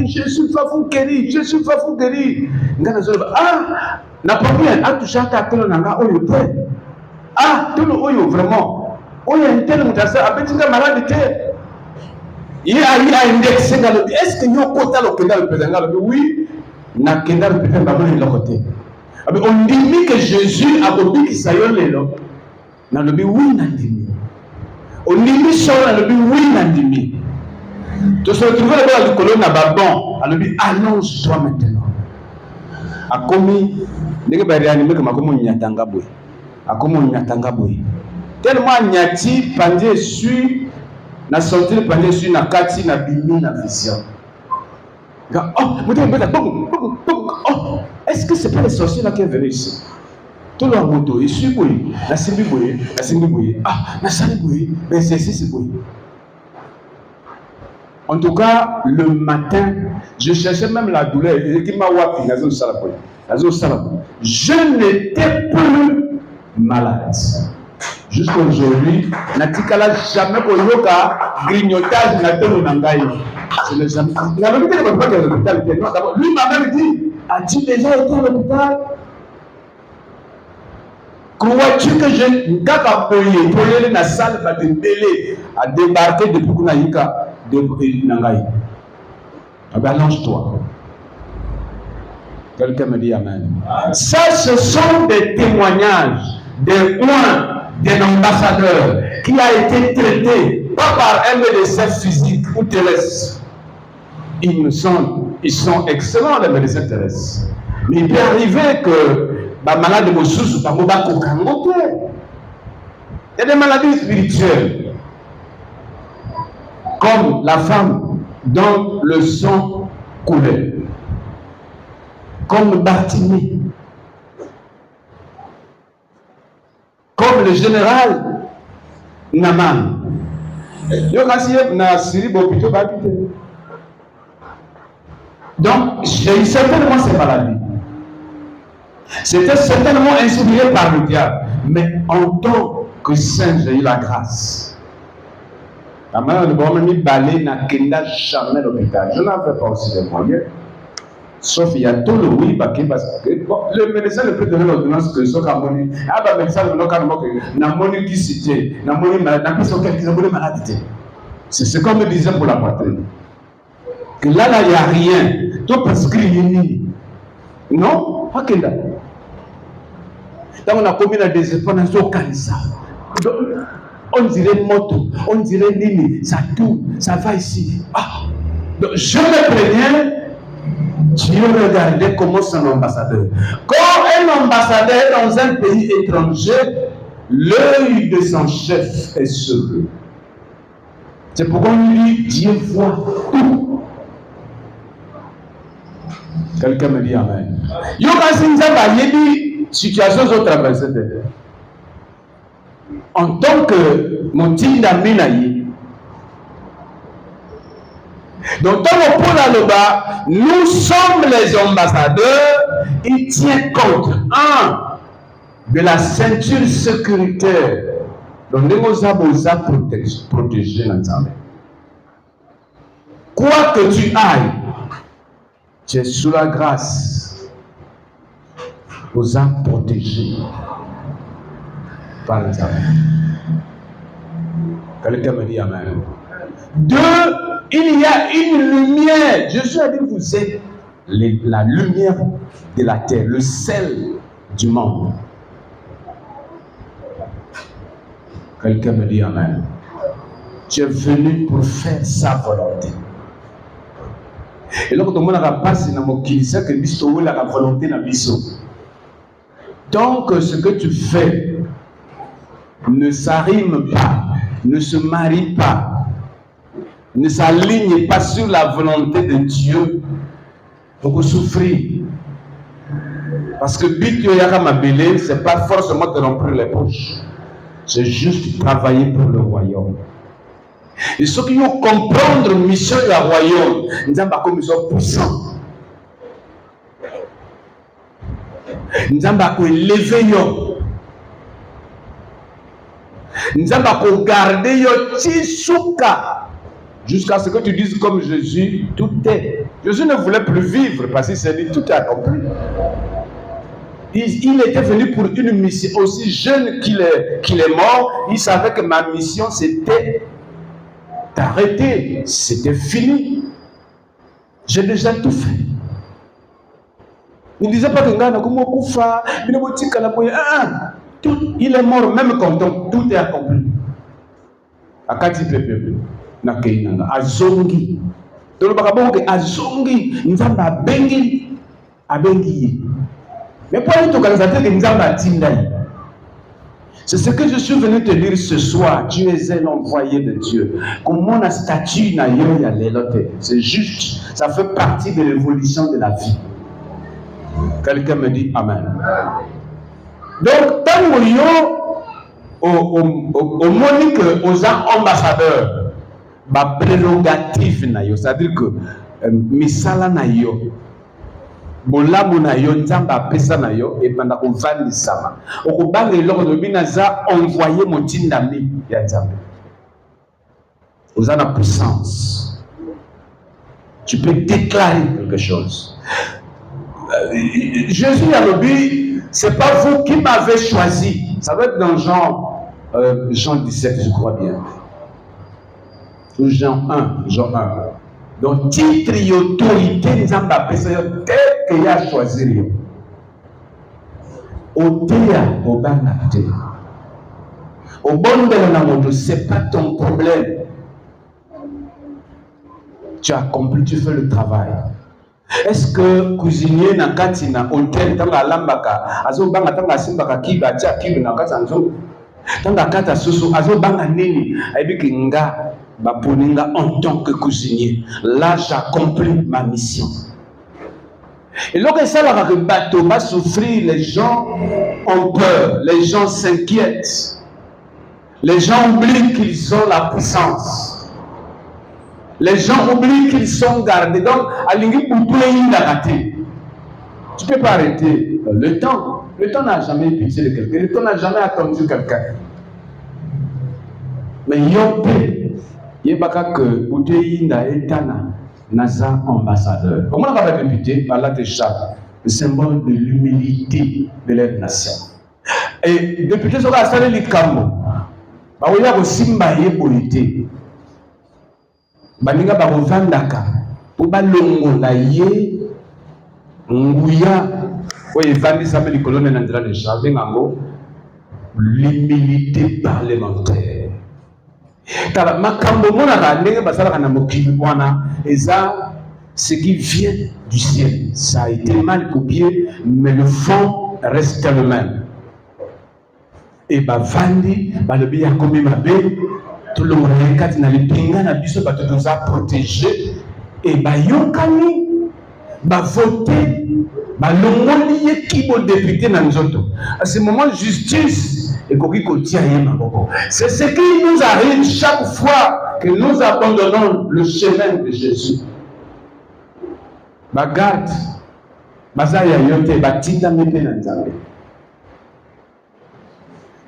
Jésus va vous guérir, Jésus va vous guérir. Ah, n'a pas bien, a touché à ta télé, n'a oyo te. Ah, tout le oyo vraiment. Oyo un tel mutasa, a petit malade te. Il a indexé dans le. Est-ce que nous côté le pédale le pédale? Oui, n'a qu'un le pédale pas le côté. On dit que Jésus a dit qu'il s'aille là. N'a le bi oui n'a dit. On dit sur le bi oui n'a dit. Tu se retrouves là-bas du colonne à Babon, à lui allonge-toi maintenant. A commis, n'est pas réanimé comme a commis Nyatanga Boy. A commis Nyatanga Boy. Tellement Nyati, Pandé su, n'a sorti le Pandé su, n'a Kati, n'a Bimi, n'a vision. Oh, est-ce que c'est pas les sorciers là qui sont venus ici? Tout le monde, il suit Boy, la Simbi Boy, ah, la Sali Boy, mais c'est Boy. En tout cas, le matin, je cherchais même la douleur. Je n'étais plus malade. Jusqu'à aujourd'hui, je n'ai jamais grignotage je n'ai jamais. Lui m'a même dit, as-tu déjà été à l'hôpital? Crois-tu que je n'ai pas payé pour aller dans la salle à débarquer depuis Kunaïka? Allonge-toi. Quelqu'un me dit Amen. Ça, ce sont des témoignages, des points d'un ambassadeur qui a été traité pas par un médecin physique ou terrestre. Ils sont excellents les médecins terrestres. Mais il peut arriver que malade de Moussous ou pas il y a des maladies spirituelles. Comme la femme dont le sang coulait, comme Bartimée, comme le général Naman. Donc, j'ai eu certainement ces maladies. C'était certainement inspiré par le diable, mais en tant que saint, j'ai eu la grâce. La mère de Bormani Balé n'a jamais l'hôpital. Je n'en fais pas aussi des moyens. Sauf il y a tout le oui, parce que le médecin ne peut donner l'ordonnance que ce qu'a moni. Ah, bah, le médecin n'a moni qui cité, n'a moni malade, n'a plus aucun qui n'a moni maladie. C'est ce qu'on me disait pour la poitrine. Que là, il n'y a rien. Tout parce qu'il y a non, pas que là. Quand on a commis la désespoir, on a aucun ça. On dirait moto, on dirait nini, ça tourne, ça va ici. Ah. Donc, je me préviens, Dieu regardait comment son ambassadeur. Quand un ambassadeur est dans un pays étranger, l'œil de son chef est sur lui. C'est pourquoi on lui dit, Dieu voit tout. Quelqu'un me dit Amen. Situation au traversée de en tant que Montinda Minayi. Donc, dans nous sommes les ambassadeurs. Il tient compte, de la ceinture sécuritaire. Donc, nous avons protégé l'ensemble. Quoi que tu ailles, tu es sous la grâce. Nous avons protégé. Par exemple. Quelqu'un me dit Amen. Deux, il y a une lumière. Jésus a dit vous êtes la lumière de la terre, le sel du monde. Quelqu'un me dit Amen. Tu es venu pour faire sa volonté. Et là, quand on a passé dans mon kilisa, que biso la volonté na biso. Donc, ce que tu fais ne s'arrime pas, ne se marie pas, ne s'aligne pas sur la volonté de Dieu pour souffrir. Parce que Bityo Yakamabele, ce n'est pas forcément de remplir les poches, c'est juste travailler pour le royaume. Et ceux qui vont comprendre la mission du royaume, nous avons comme ils sont puissants. Nous avons élevé. Nous avons gardé Tisuka. Jusqu'à ce que tu dises comme Jésus, tout est. Jésus ne voulait plus vivre parce qu'il s'est dit, tout est accompli. Il était venu pour une mission. Aussi jeune qu'il est mort, il savait que ma mission c'était d'arrêter. C'était fini. J'ai déjà tout fait. Il ne disait pas que il est mort même quand tout est accompli. Akati pepe na keinanga azongi. Donc bakabongo azongi nzamba abengi. Mais pour aller te que nzamba tindai. C'est ce que je suis venu te dire ce soir. Tu es un envoyé de Dieu. Comment la statue na yo ya lelote. C'est juste, ça fait partie de l'évolution de la vie. Quelqu'un me dit Amen. Donc, tant au monique aux ambassadeurs, ma prérogative na yo, c'est-à-dire que misala na yo, bolamu na yo, nzamba pesa na yo, et pendant qu'on va les sama. Au bang lors de binaza envoyé mon tindami ya nzamba. Vous avez la puissance. Tu peux déclarer quelque chose. Jésus a dit, c'est pas vous qui m'avez choisi. Ça va être dans Jean 17, je crois bien. Ou Jean 1. Donc, titre et autorité, nous avons appelé ça tel qu'il a choisi. Au théâtre, au banate. Au bon de la ce n'est pas ton problème. Tu accomplis, tu fais le travail. Est-ce que cuisinier na kati na hôtel tanga lambaka azo banga tanga simbaka kiba tia kiba na kati anzo tanga kata susu azo banga nini aibiki nga baponinga en tant que cuisinier là j'accomplis ma mission. Et lorsque ça va que bateau va souffrir, les gens ont peur, les gens s'inquiètent, les gens oublient qu'ils ont la puissance. Les gens oublient qu'ils sont gardés. Donc, tu ne peux pas arrêter le temps. Le temps n'a jamais pitié de quelqu'un. Le temps n'a jamais attendu quelqu'un. Mais yopé, yebaka que Uteïnda Etana Naza ambassadeur. Comment on va répéter par la Técha, le symbole de l'humilité de leur nation. Et député Soka Sale Likamo, Baouya Simba Yeboïté. Baninga barovandaka po balongola ye nguya oyo evandisa mpe likolo na nzela de charge ngango l'humilité parlementaire. Tala makambo monaka ndenge basalaka na mokili wana eza ce qui vient du ciel. Ça a été mal copié, mais le fond reste le même. Et bavandi balobi ya komi mabe tout le monde est na lipinga na biso bato nous a protégés et bayokani ba voter ba longoli ye kibo député na nzoto. À ce moment justice et koki kotia ye maboko. C'est ce qui nous arrive chaque fois que nous abandonnons le chemin de Jésus. Ba garde bazaya yote batinda mepe na nzambe.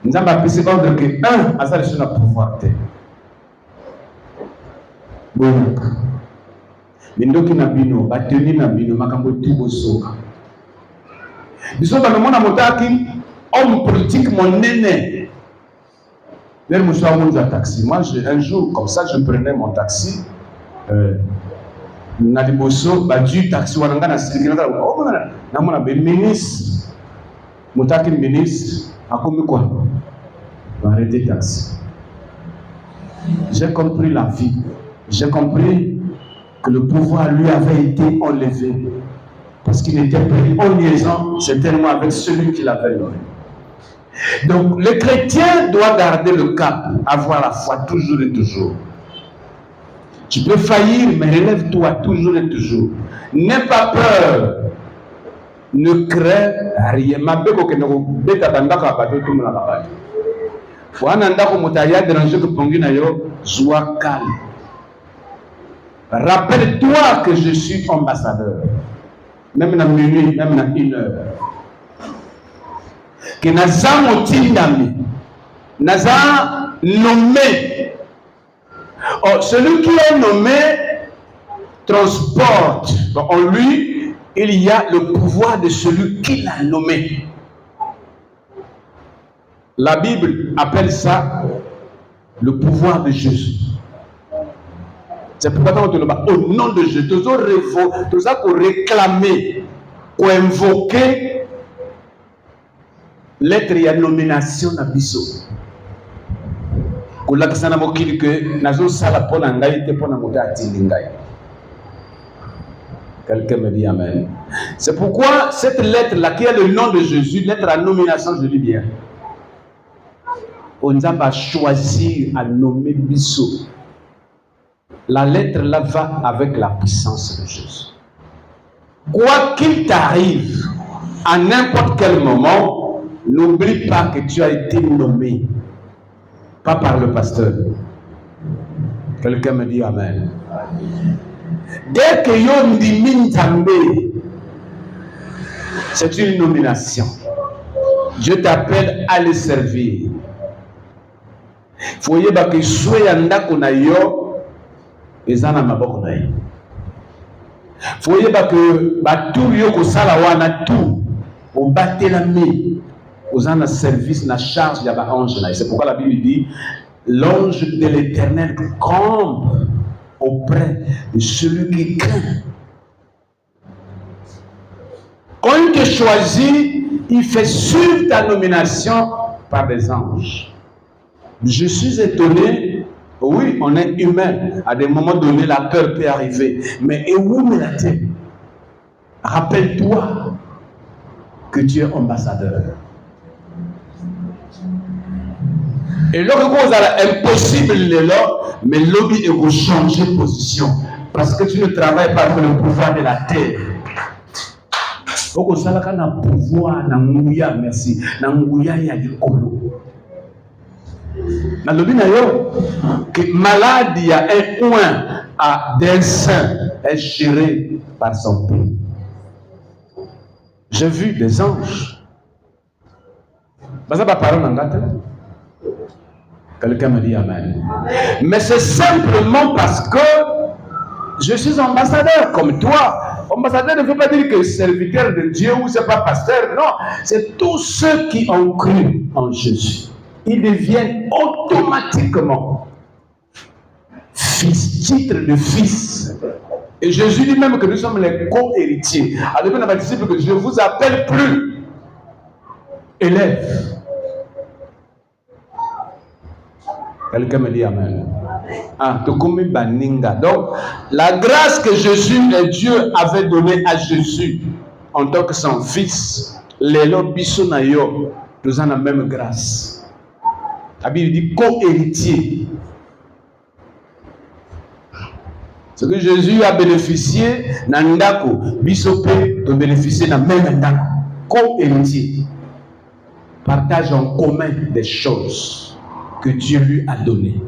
Nzambe apesi ordre que un azali sur la pouvoir te. Bon, mindoki na bino, bateni na bino, makambo tibo soka. Biso ba mona motaki, homme politique mon néné. Vers mon choix mon taxi. Moi, un jour comme ça, je prenais mon taxi. Na liboso, ba du taxi wananga na sikina ka. Oh na mona be ministre. Motaki ministre, akomi quoi? Arrêter taxi. J'ai compris la vie. J'ai compris que le pouvoir lui avait été enlevé parce qu'il était pris en liaison certainement avec celui qui l'avait donné. Donc le chrétien doit garder le cap, avoir la foi toujours et toujours. Tu peux faillir, mais relève-toi toujours et toujours. N'aie pas peur. Ne crée rien. Rappelle-toi que je suis ambassadeur. Même dans minuit, même dans 1 heure. Que Naza Motindami, Naza nommé. Oh, celui qui est nommé transporte. Donc, en lui, il y a le pouvoir de celui qui l'a nommé. La Bible appelle ça le pouvoir de Jésus. C'est pourquoi quand on te demande au nom de Jésus, tout ça pour réclamer, pour invoquer l'être et la nomination de Bisso. Pour la personne qui que nazo sala pour n'engager pour n'amuter à tilingai. Quelqu'un me dit amen. C'est pourquoi cette lettre là qui a le nom de Jésus, lettre à nomination, je dis bien. On a choisi à nommer Bisso. La lettre là va avec la puissance de Jésus. Quoi qu'il t'arrive, à n'importe quel moment, n'oublie pas que tu as été nommé. Pas par le pasteur. Quelqu'un me dit amen. Dès que yon dit Mintambe, c'est une nomination. Dieu t'appelle à le servir. Faut y avoir que soit yanda kuna yo, ezana maboko na yo. Faut y avoir que batou yo ko sala wana tout, au battre la main. Aux en service, la charge, il y a un ange là. C'est pourquoi la Bible dit l'ange de l'Éternel campe auprès de celui qui craint. Quand il te choisit, il fait suivre ta nomination par des anges. Je suis étonné. Oui, on est humain. À des moments donnés, la peur peut arriver. Mais où me l'a-t-il? Rappelle-toi que tu es ambassadeur. Et lorsque vous avez impossible, mais l'objet est de changer de position. Parce que tu ne travailles pas pour le pouvoir de la terre. Vous avez un pouvoir, merci. Dans le but, que malade, il y a un point à d'un saint est géré par son pays. J'ai vu des anges. Quelqu'un me dit amen. Mais c'est simplement parce que je suis ambassadeur comme toi. Ambassadeur ne veut pas dire que serviteur de Dieu ou c'est pas pasteur. Non, c'est tous ceux qui ont cru en Jésus. Ils deviennent automatiquement fils, titre de fils. Et Jésus dit même que nous sommes les co-héritiers. Alors, on a disciple que je ne vous appelle plus élève. Quelqu'un me dit amen. Ah, donc, la grâce que Jésus et Dieu avait donnée à Jésus en tant que son fils, les Lobisonayo, nous avons la même grâce. La Bible dit co-héritier. Ce que Jésus a bénéficié, Nandako, Bisopé, de bénéficier dans même Nandako. Co-héritier. Partage en commun des choses que Dieu lui a donné.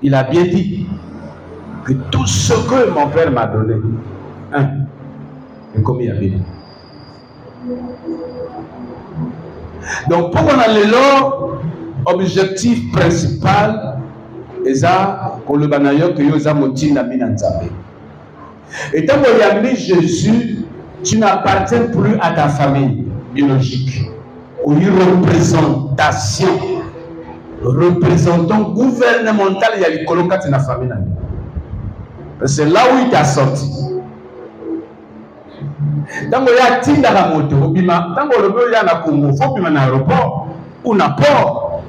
Il a bien dit que tout ce que mon Père m'a donné, et comme il a dit. Donc, pour qu'on ait l'objectif principal, c'est pour le banayo que nous avons motivé à Minanzabé. Et tant qu'il y a mis Jésus, tu n'appartiens plus à ta famille biologique. Une représentation. Représentant gouvernemental, il y a les colocats dans la famille. C'est là où il t'a sorti. Tant qu'il y a Tinda la moto, tant qu'il y a la Congo, il faut qu'il y ait un aéroport, ou un port,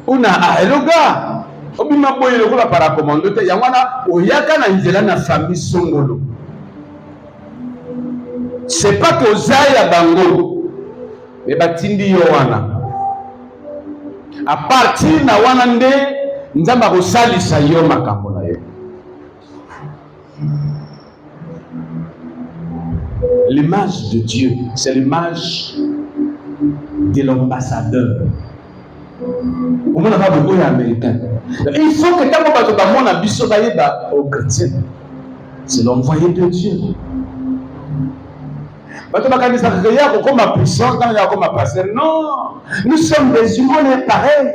ou un aéroga. Il y a un paracommando, il y a une famille Songolo. Ce n'est pas que Zaya Bango, mais Batindi Yowana. À partir de Wanande, nous avons salisa yo makambo na yo. L'image de Dieu, c'est l'image de l'ambassadeur. On n'a pas beaucoup d'Américains. Il faut que quand on aux chrétiens, c'est l'envoyé de Dieu. Non, nous sommes des humains, on est pareils.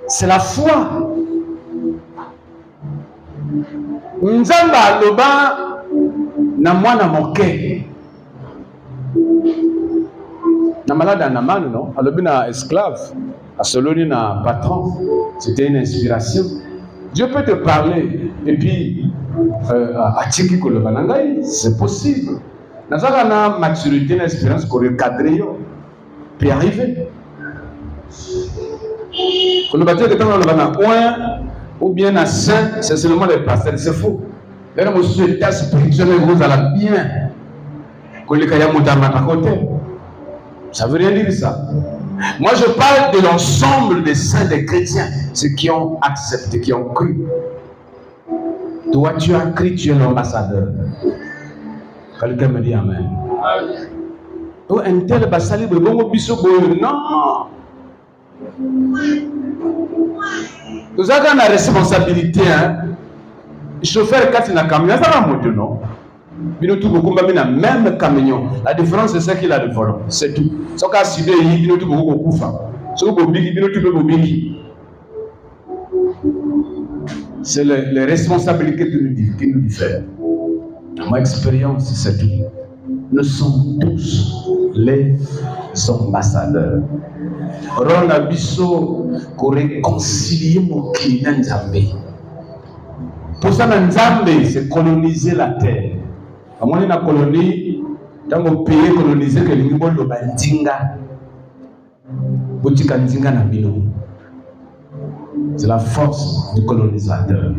C'est la foi. Nzamba loba na mwana moke. Na malade na manu non, alobi na esclave, a soloni na patron. C'était une inspiration. Dieu peut te parler et puis atiki koloba na ngai, c'est possible. Nazaka na maturité na expérience ko recadrer yo peut arriver. Koloba te que dans na point ou bien na saint, c'est seulement les pasteurs, c'est faux. Là mo sur état spirituel vous allez bien. Kolika ya mutama ta côté. Ça veut rien dire ça. Moi, je parle de l'ensemble des saints, des chrétiens, ceux qui ont accepté, qui ont cru. Toi, tu as cru, tu es l'ambassadeur. Quelqu'un me dit Amen. Oh, un tel basali, non. Nous avons la responsabilité, hein. Chauffeur, quand il a un camion, ça va monter, non? Même camion. La différence c'est ça qu'il a de volant. C'est tout. C'est les responsabilités qui nous diffèrent. Dans ma expérience, c'est tout. Nous sommes tous les ambassadeurs. Ron Abisso pour réconcilier mon client Nzambé. Pour ça, Nzambé, c'est coloniser la terre. À mon avis, la colonie, dans mon pays colonisé, que les gens le bandinga, botika ndinga na bino. C'est la force du colonisateur.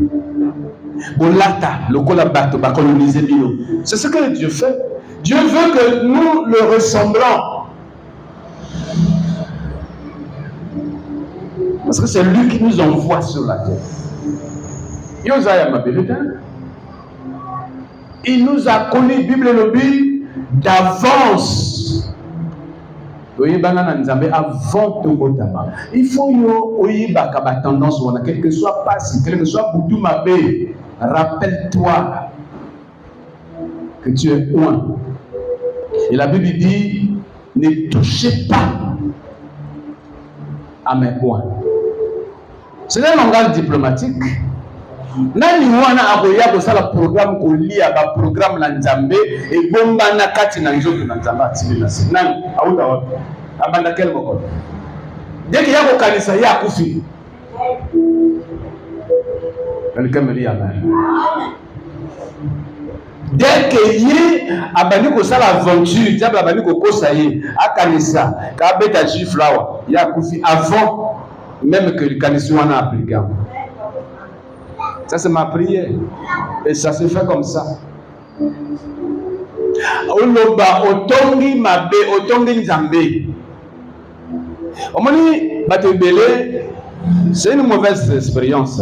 Bolata, le colabato, va coloniser bino. C'est ce que Dieu fait. Dieu veut que nous le ressemblons. Parce que c'est lui qui nous envoie sur la terre. Yosaya Mabelita. Il nous a connus, Bible lobby, d'avance. Avant tout motama. Il faut que tendance, quel que soit passé, quel que soit Boudou Mabé, rappelle-toi que tu es loin. Et la Bible dit, ne touchez pas à mes poings. C'est un langage diplomatique. Nani wana akoya ko sala programme ko lia ba programme na Nzambe e bomba na kati na nzoto na Nzambe atili na si nani auta wapi abanda quel moko dès qu'il y a ko kanisa ya kufi quelqu'un me dit amen. Dès qu'il y a abandi ko sala aventure diable abandi ko kosa ye akanisa ka beta flower ya kufi avant même que le kanisa wana appliqué. Ça c'est ma prière. Et ça se fait comme ça. Oloba otongi mabe otongi nzambe. Omoni batebele, c'est une mauvaise expérience.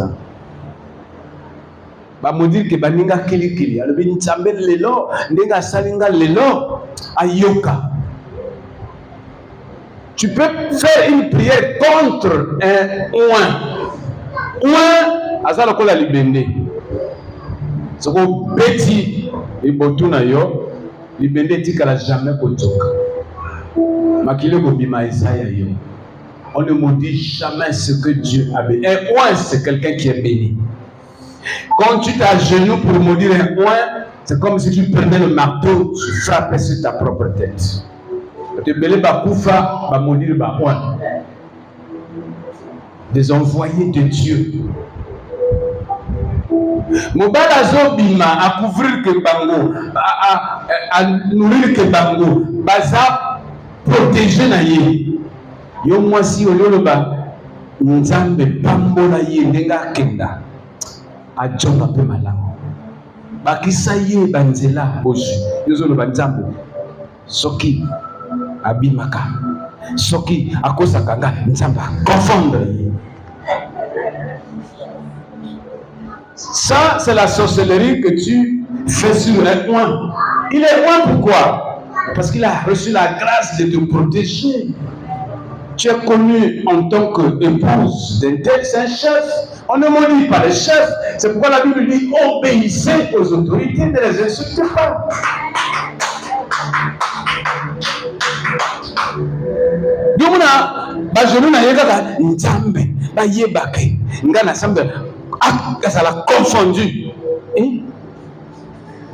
Ba me dire que baninga kili alobi nzambe lelo ndenga salinga lelo ayoka. Tu peux faire une prière contre un oin. Azala kola libende. Soko beti ibotuna yo libende tikala jamais kotoka. Makile ko bima Isaïa yo. On ne maudit jamais ce que Dieu a béni. Un oin c'est quelqu'un qui est béni. Quand tu t'agenouilles pour maudire un oin, c'est comme si tu prenais le marteau, tu frappais sur ta propre tête. Tu belé ba koufa ba maudire ba oin. Des envoyés de Dieu. Mobala zobima à couvrir que bango, à nourrir que bango, baza protéger na ye. Yo mwasi ololoba nzambe pambola ye ndenga kenda. Ajonga pe malamu. Bakisa ye banzela boshi. Yozoloba nzambe. Soki abimaka. Soki akosaka nga nzambe confondre ye. Ça, c'est la sorcellerie que tu fais sur un oin. Il est oin pourquoi? Parce qu'il a reçu la grâce de te protéger. Tu es connu en tant qu'épouse d'un tel, c'est un chef. On ne maudit pas les chefs. C'est pourquoi la Bible dit obéissez aux autorités, ne les insultez pas. Yomuna, bajonu na yega nzambe. ba yebake ngana semble ça l'a confondu.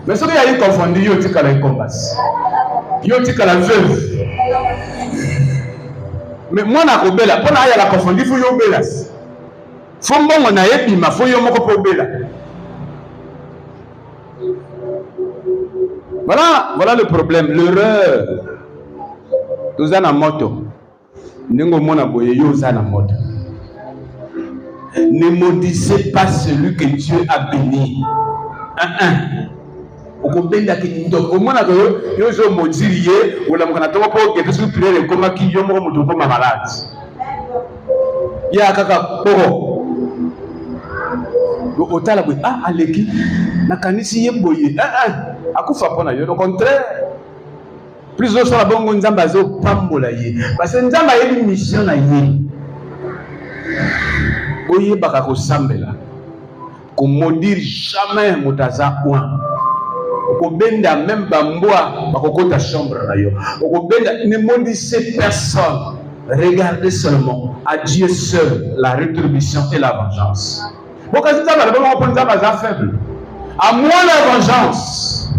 Mais ce qu'il a confondu, il y a la compas. Il y a la veuve. Mais moi, je suis là. Pour la confondu, il faut y aller là. Il faut que on aille bima, il faut y aller là. Voilà le problème. L'erreur. Nous avons une moto. Nous avons une moto. Ne maudissez pas celui que Dieu a béni. Okobenda kindo omona ko yozo modiriye wala mukana to ko ke bisu priere koma ki yomo mutu ko malade ya kaka poro otala bwe aleki na kanisi yeboye akufa pona yo au contraire plus de so la bongo nzamba zo pambola ye parce que nzamba yebi mission na ye oye baka ko sambela ko maudire jamais mutaza point. Okobenda même bamboa bakokota chambre na yo. Okobenda ne maudissez personne. Regardez seulement à Dieu seul la rétribution et la vengeance. À moi la vengeance.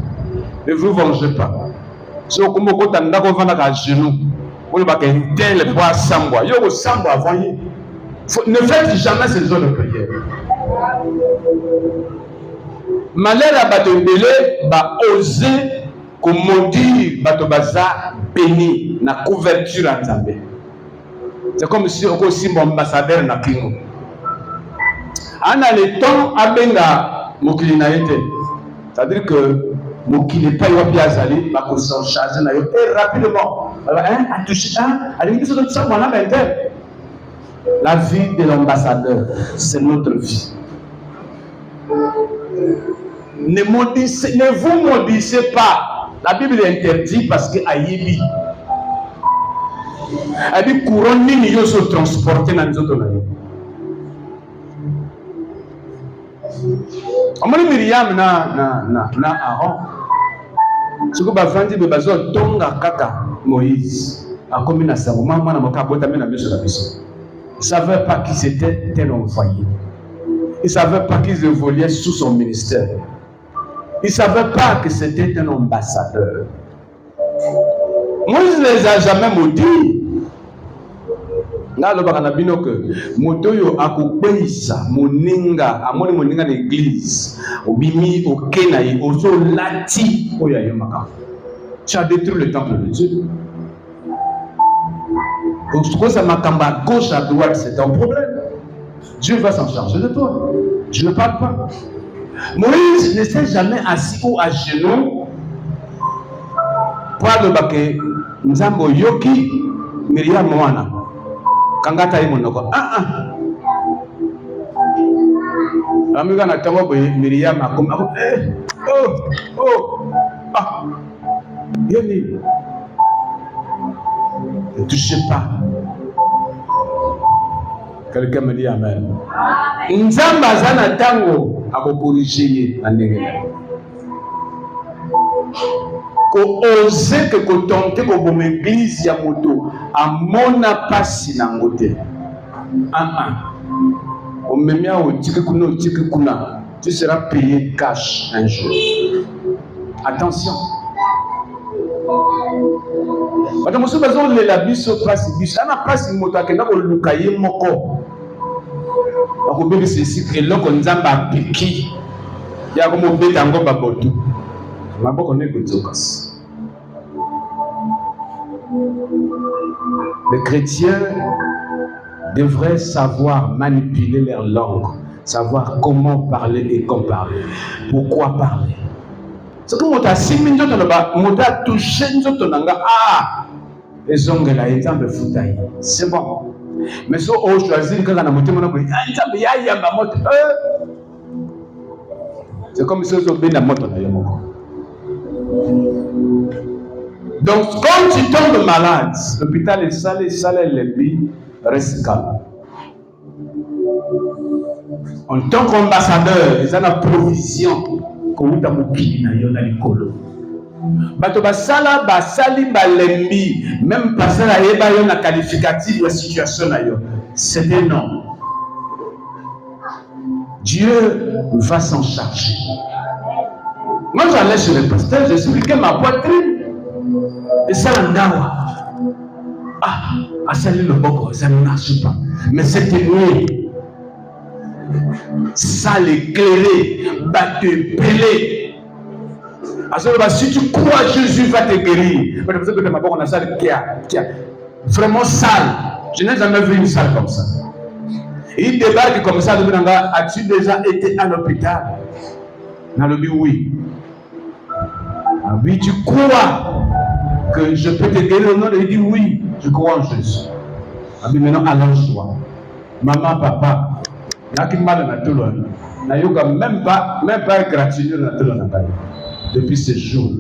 Ne vous vengez pas. Si vous avez à genoux, vous avez un tel poids sambois. Yo sambois avant. Ne faites jamais ces zones de prière. Malheur à bato belé ba oser ko maudire bato baza béni na couverture en Zambé. C'est comme si on aussi mon ambassadeur na kingo. Ana le temps abenga mokili na été. C'est-à-dire que mokili pas yo pia zali ba ko s'en charger na yo et rapidement. A touché allez que ça ça voilà maintenant. La vie de l'ambassadeur, c'est notre vie. Ne vous maudissez pas. La Bible interdit parce que Aïebi a dit couronne ni yo se transporter dans les autres nations. Amoni Myriam na Aaron. Ce que bavandi be bazo tonga kaka Moïse a commis na sango mama na mokabota mena biso na biso. Il ne savait pas qui c'était tel envoyé. Il ne savait pas qu'ils évoluaient sous son ministère. Il ne savait pas que c'était un ambassadeur. Moïse ne les a jamais maudits. Là, le baranabino que motoyo akupesa moninga amoni moninga l'église obimi okenayi ozo lati oya yomaka. Tu as détruit le temple de Dieu. Quand ça m'a camé à gauche, à droite, c'est un problème. Dieu va s'en charger de toi. Je ne parle pas. Moïse ne s'est jamais assis ou à genoux pour le baquet. Nous avons yoki Myriam Moana. Kangata yi monoko. Amiga na tawo boy Myriam akom. Yeni. Ne touchez pas. Quelqu'un me dit Amen. Nzamba zana tango akokorije andenge. Ko oser que ko tenter ko bom église ya moto amona pasi na ngote. O memia o tiki kuna, tu seras payé cash un jour. Attention. Parce que si vous avez la biso place, ana place moto akenda ko lukaye moko. Ako bebe ceci que loko nzamba piki. Ya ko mo beta ngo babotu. Maboko ne ko tsokas. Les chrétiens devraient savoir manipuler leur langue, savoir comment parler et quand parler, pourquoi parler. C'est comme on a 6 minutes, on a touché notre langue. Les ongles là, ils ont fait c'est bon. Mais si on choisit quand on a monté mon ongle, c'est comme si on avait la moto. Donc, quand tu tombes malade, l'hôpital est salé, les billes, reste calme. En tant qu'ambassadeur, ils ont la provision qu'on t'a moqué dans l'école. Bato basala basali balembi même passer la yeba yo na qualificatif la situation na yo. C'était non. Dieu va s'en charger. Moi, j'allais chez le pasteur, j'expliquais ma poitrine. Et ça, l'andawa. Ça ne marche pas. Mais cette nuit, ça l'éclairer, va te peler. Si tu crois, Jésus va te guérir. Mais vous savez que on a une salle qui a vraiment sale. Je n'ai jamais vu une salle comme ça. Il débarque comme ça, as-tu déjà été à l'hôpital? Oui. Oui, tu crois que je peux te guérir au nom de Dieu? Il dit oui, je crois en Jésus. Maintenant, allonge-toi. Maman, papa, même pas gratitude depuis ce jour.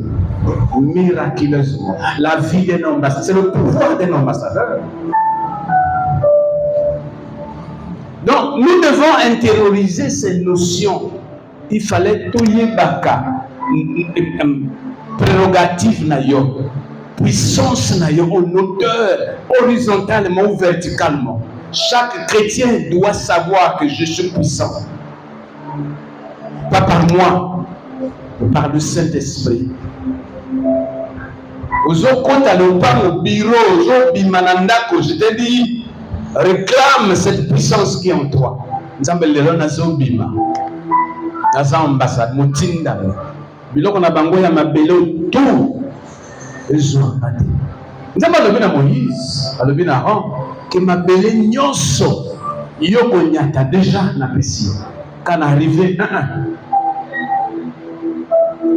Miraculeusement, la vie d'un ambassadeur, c'est le pouvoir d'un ambassadeur. Donc, nous devons intérioriser ces notions. Il fallait tout baka, prérogative nayo, puissance nayo, en hauteur, horizontalement ou verticalement. Chaque chrétien doit savoir que je suis puissant. Pas par moi, mais par le Saint-Esprit. Aux autres, quand tu as le bureau, aux autres, bimanandako, je te dis, réclame cette puissance qui est en toi. Nous avons le nazo bima. Naza ambassade, motinda. Biloko na bango ya mabelo tout. Ezwa ate. Nous avons le na Moïse, le na Aaron, que mabele nyonso yoko nyata déjà na pesi. Quand arrivé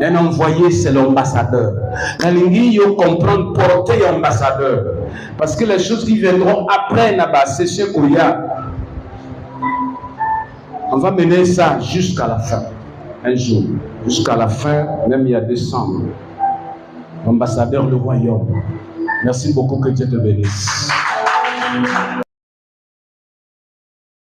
un envoyé, c'est l'ambassadeur. Kalingi yo comprendre porter ambassadeur. Parce que les choses qui viendront après Naba, c'est chez Kouya. On va mener ça jusqu'à la fin. Un jour. Jusqu'à la fin, même il y a décembre. Ambassadeur du royaume. Merci beaucoup, que Dieu te bénisse.